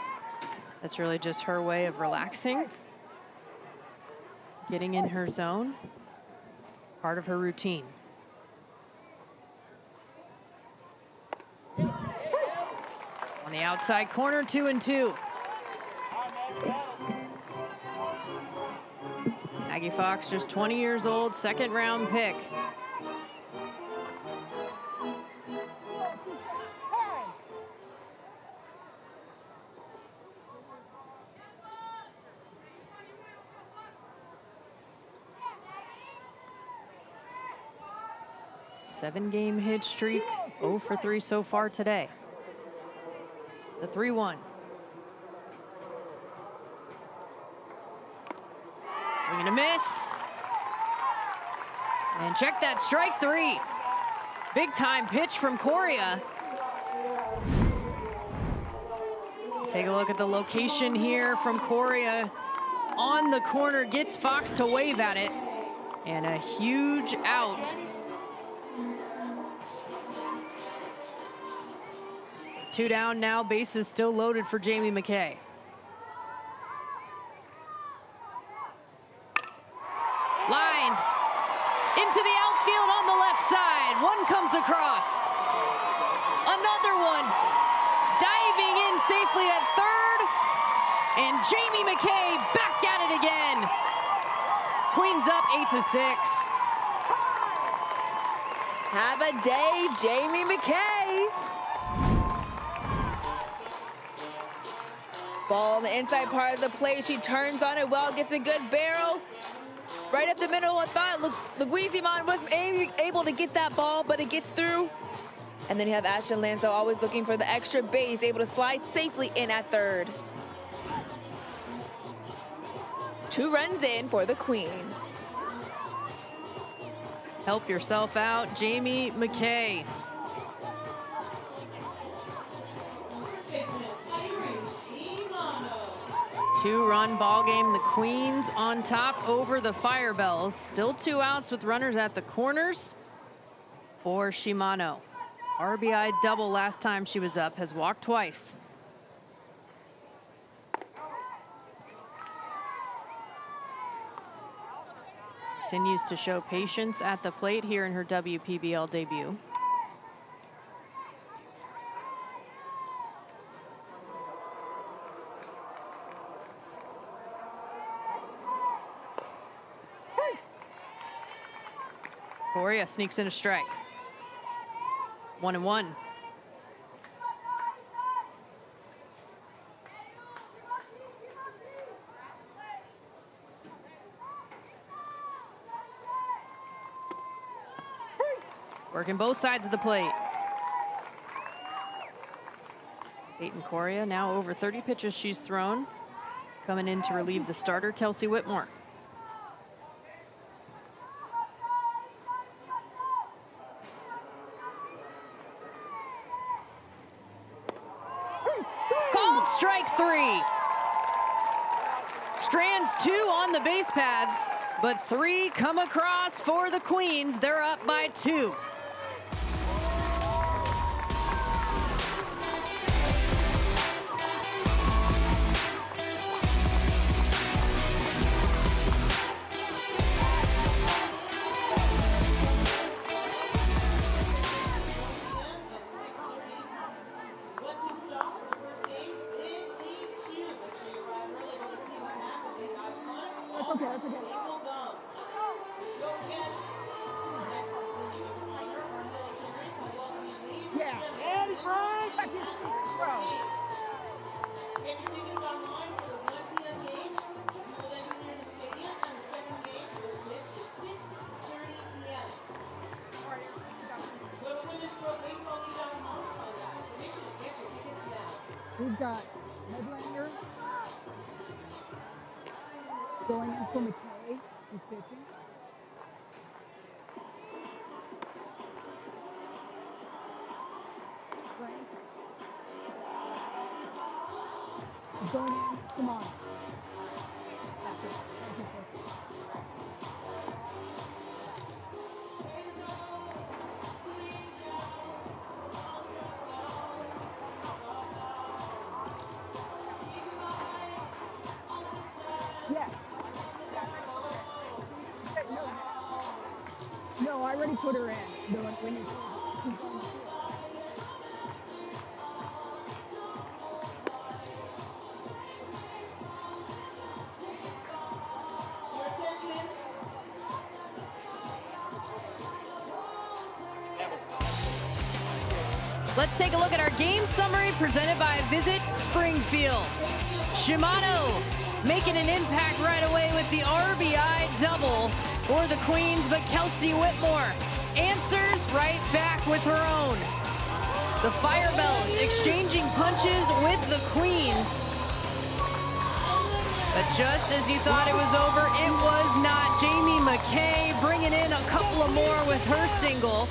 That's really just her way of relaxing, getting in her zone, part of her routine. On the outside corner, 2-2. Maggie Fox, just 20 years old, second-round pick. Seven-game hit streak, 0 for 3 so far today. The 3-1. Swing and a miss. And check that, strike 3. Big time pitch from Coria. Take a look at the location here from Coria. On the corner, gets Fox to wave at it. And a huge out. So 2 down now, bases still loaded for Jamie MacKay. Lined into the outfield on the left side. One comes across. Another one diving in safely at third. And Jamie MacKay back at it again. Queens up 8-6. Have a day, Jamie MacKay. Ball on the inside part of the plate. She turns on it well, gets a good barrel. Right up the middle, I thought Leguizamon wasn't able to get that ball, but it gets through. And then you have Ashton Lanzo always looking for the extra base, able to slide safely in at third. 2 runs in for the Queens. Help yourself out, Jamie MacKay. Two-run ball game. The Queens on top over the Firebells. Still 2 outs with runners at the corners for Shimano. RBI double last time she was up, has walked twice. Continues to show patience at the plate here in her WPBL debut. Coria sneaks in a strike. 1-1. Working both sides of the plate. Peyton Coria now over 30 pitches she's thrown. Coming in to relieve the starter, Kelsie Whitmore. Called strike 3. Strands 2 on the base paths, but 3 come across for the Queens. They're up by 2. We've got Headlander going in for MacKay, who's pitching. Frank is going in, come on. That's it. Thank you, coach. Yes. No, I already put her in. When you Let's take a look at our game summary presented by Visit Springfield. Shimano making an impact right away with the RBI double for the Queens, but Kelsie Whitmore answers right back with her own. The Firebells exchanging punches with the Queens. But just as you thought it was over, it was not. Jamie MacKay bringing in a couple of more with her single.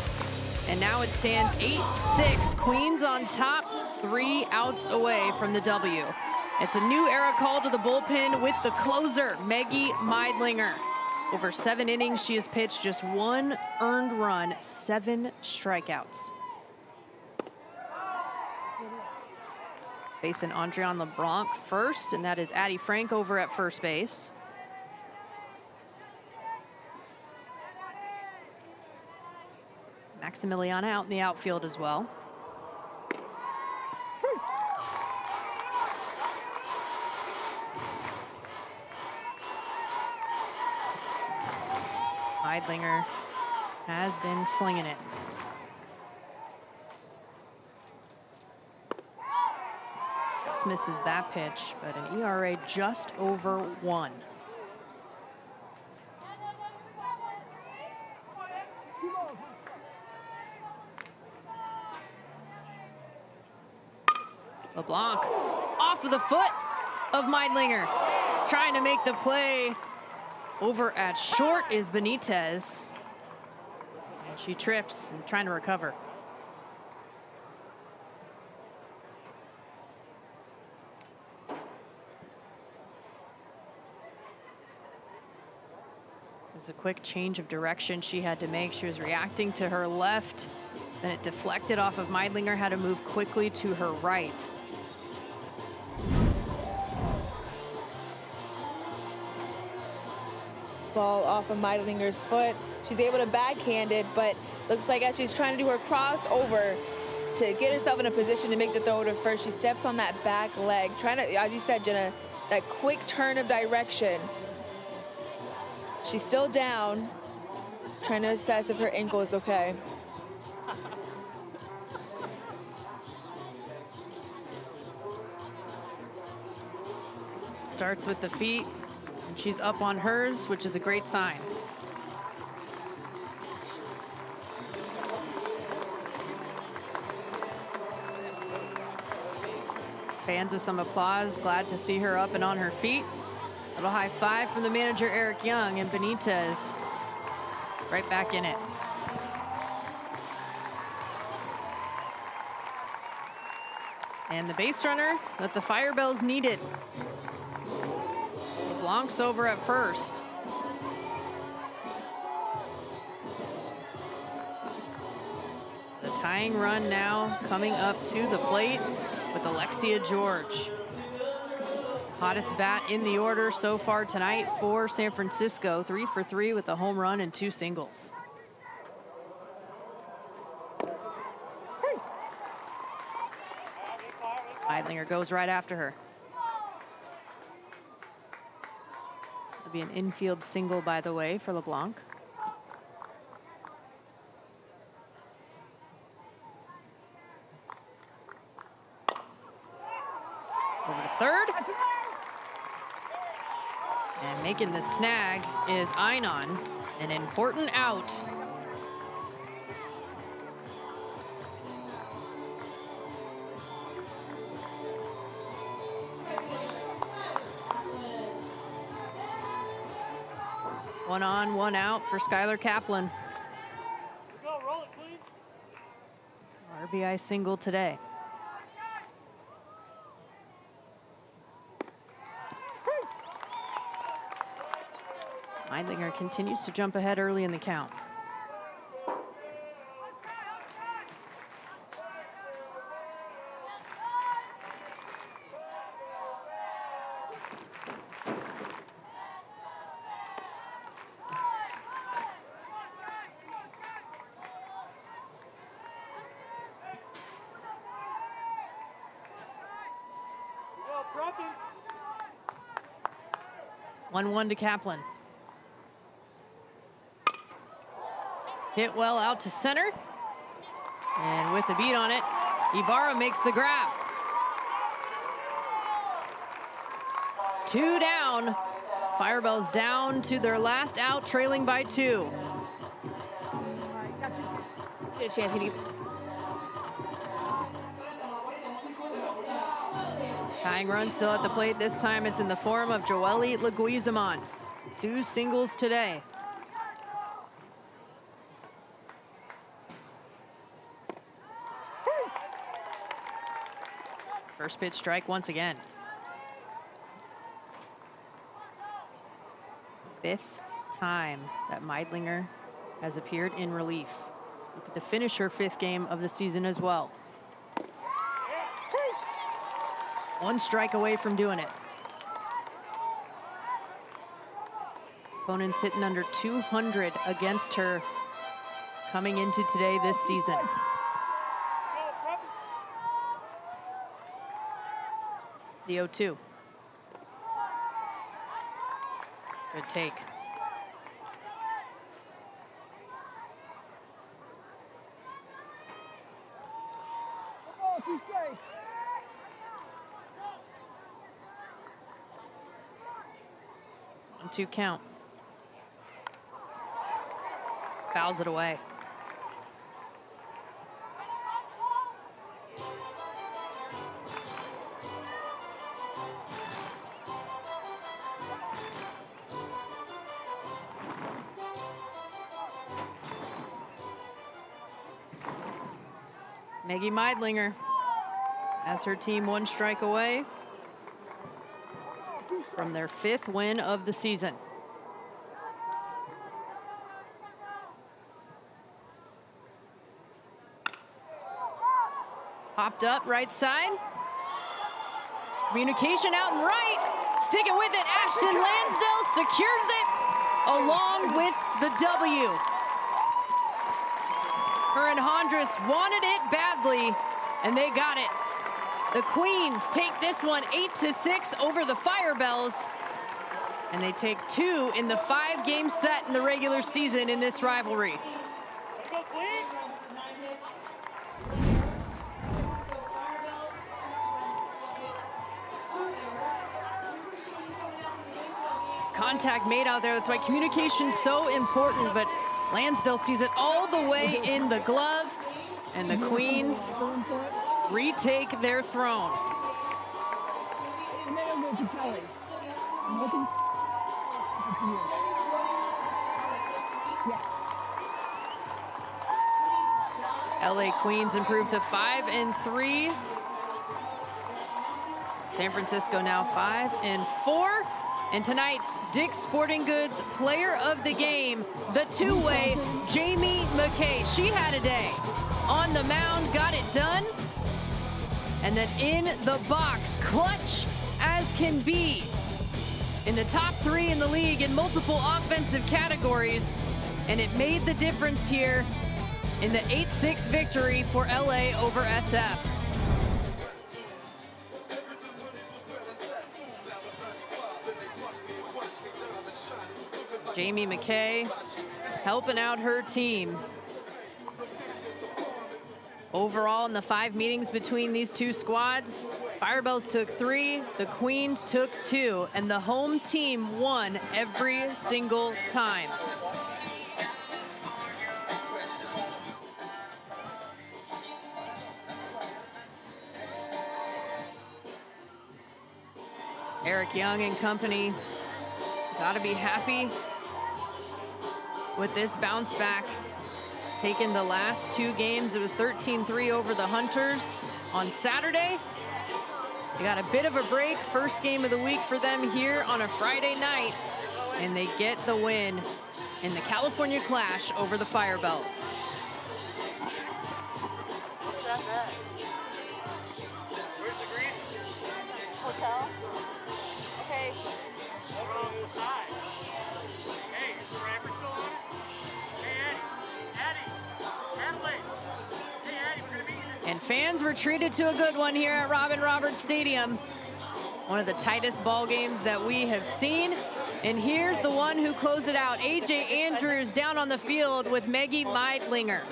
And now it stands 8-6. Queens on top, 3 outs away from the W. It's a new era call to the bullpen with the closer, Maggie Meidlinger. Over 7 innings, she has pitched just 1 earned run, 7 strikeouts. Facing Andrian LeBlanc first, and that is Addie Frank over at first base. Maximiliana out in the outfield as well. Meidlinger has been slinging it. Just misses that pitch, but an ERA just over 1. LeBlanc off of the foot of Meidlinger. Trying to make the play over at short is Benitez. And she trips and trying to recover. It was a quick change of direction she had to make. She was reacting to her left, then it deflected off of Meidlinger, had to move quickly to her right. Ball off of Meidlinger's foot. She's able to backhand it, but looks like as she's trying to do her crossover to get herself in a position to make the throw to first, she steps on that back leg, trying to, as you said, Jenna, that quick turn of direction. She's still down, trying to assess if her ankle is okay. Starts with the feet, and she's up on hers, which is a great sign. Fans with some applause, glad to see her up and on her feet. A little high five from the manager, Eric Young, and Benitez right back in it. And the base runner that the Firebells needed. LeBlanc's over at first. The tying run now coming up to the plate with Alexia George. Hottest bat in the order so far tonight for San Francisco. 3 for 3 with a home run and 2 singles. Meidlinger goes right after her. It'll be an infield single, by the way, for LeBlanc. Over to third. And making the snag is Einon, an important out. One on, one out for Skylar Kaplan. Go, roll it, please. RBI single today. Meidlinger continues to jump ahead early in the count. Go, Brooklyn. 1-1 to Kaplan. Hit well out to center. And with the beat on it, Ibarra makes the grab. 2 down. Firebells down to their last out, trailing by 2. Get a chance. Tying run still at the plate. This time it's in the form of Joely Leguizamon. 2 singles today. First pitch strike once again. 5th time that Meidlinger has appeared in relief. Looking to finish her 5th game of the season as well. 1 strike away from doing it. Opponents hitting under 200 against her coming into today this season. The 0-2. Good take. Oh, too safe. 1-2 count. Fouls it away. Maggie Meidlinger has her team 1 strike away from their 5th win of the season. Popped up right side. Communication out and right. Sticking with it. Ashton Lansdale secures it along with the W. Her and Hondras wanted it badly, and they got it. The Queens take this one 8-6 over the Firebells, and they take 2 in the 5-game set in the regular season in this rivalry. Contact made out there. That's why communication's so important, but Lansdale sees it all the way in the glove, and the Queens retake their throne. And then I'll go to Kelly. I'm looking. Yeah. LA Queens improved to 5-3. San Francisco now 5-4. And tonight's Dick's Sporting Goods Player of the Game, the 2-way, Jamie MacKay. She had a day. On the mound, got it done. And then in the box, clutch as can be. In the top 3 in the league in multiple offensive categories. And it made the difference here in the 8-6 victory for LA over SF. Jamie MacKay helping out her team. Overall, in the 5 meetings between these 2 squads, Firebells took 3, the Queens took 2, and the home team won every single time. Eric Young and company gotta be happy with this bounce back. Taking the last 2 games, it was 13-3 over the Hunters on Saturday. They got a bit of a break, first game of the week for them here on a Friday night, and they get the win in the California Clash over the Firebells. Where's the green? Hotel. Okay. Wrong side. Hey, is the rapper still on it? Hey, Eddie. Adelaide. Hey, Eddie, we're going to meet you. And fans were treated to a good one here at Robin Roberts Stadium. One of the tightest ball games that we have seen. And here's the one who closed it out. AJ Andrews down on the field with Maggie Meidlinger.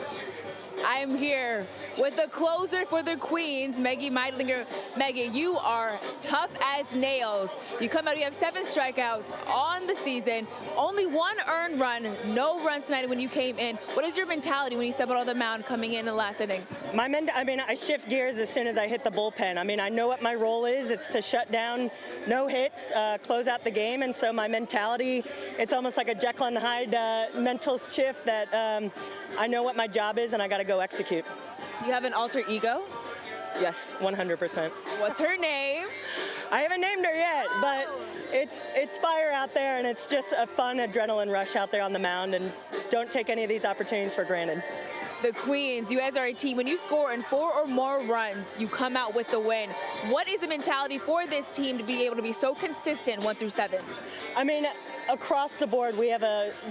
I am here with the closer for the Queens, Maggie Meidlinger. Maggie, you are tough as nails. You come out, you have 7 strikeouts on the season, only 1 earned run, no runs tonight when you came in. What is your mentality when you step out on the mound coming in the last inning? I shift gears as soon as I hit the bullpen. I know what my role is. It's to shut down, no hits, close out the game. And so my mentality, it's almost like a Jekyll and Hyde mental shift that I know what my job is and I got to go execute. You have an alter ego? Yes, 100%. What's her name? I haven't named her yet, but it's fire out there, and it's just a fun adrenaline rush out there on the mound, and don't take any of these opportunities for granted. The Queens, you guys are a team. When you score in 4 or more runs, you come out with the win. What is the mentality for this team to be able to be so consistent 1 through 7? Across the board, we have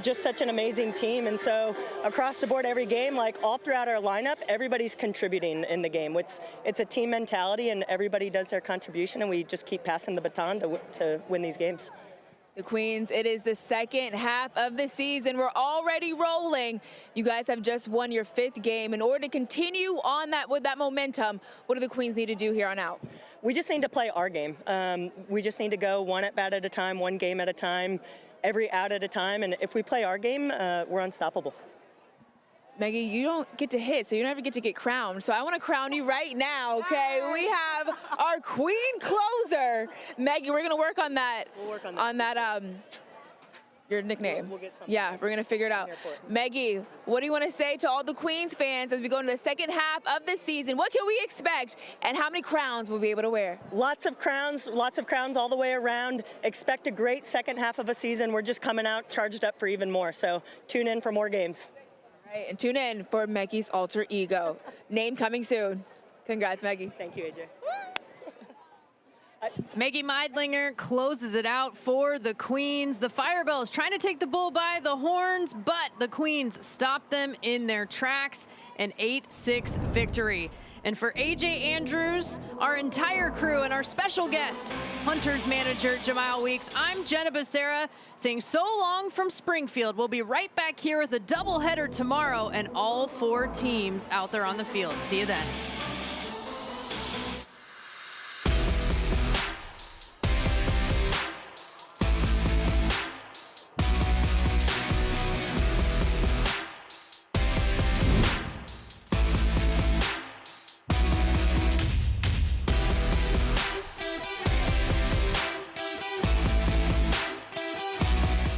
just such an amazing team, and so across the board, every game, like all throughout our lineup, everybody's contributing in the game. It's a team mentality, and everybody does their contribution, and we just keep passing the baton to win these games. The Queens, it is the second half of the season. We're already rolling. You guys have just won your 5th game. In order to continue on with that momentum, what do the Queens need to do here on out? We just need to play our game. We just need to go 1 at-bat at a time, 1 game at a time, every out at a time. And if we play our game, we're unstoppable. Maggie, you don't get to hit, so you never get to get crowned. So I want to crown you right now, okay? We have our Queen closer. Maggie, we're going to work on that. We'll work on that. Your nickname. We'll get something. Yeah, we're going to figure it out. Maggie, what do you want to say to all the Queens fans as we go into the second half of the season? What can we expect, and how many crowns will we be able to wear? Lots of crowns all the way around. Expect a great second half of a season. We're just coming out charged up for even more, so tune in for more games. And tune in for Maggie's alter ego. Name coming soon. Congrats, Maggie. Thank you, AJ. Maggie Meidlinger closes it out for the Queens. The Firebells trying to take the bull by the horns, but the Queens stopped them in their tracks. An 8-6 victory. And for AJ Andrews, our entire crew, and our special guest, Hunters manager Jamal Weeks, I'm Jenna Becerra saying so long from Springfield. We'll be right back here with a doubleheader tomorrow and all 4 teams out there on the field. See you then.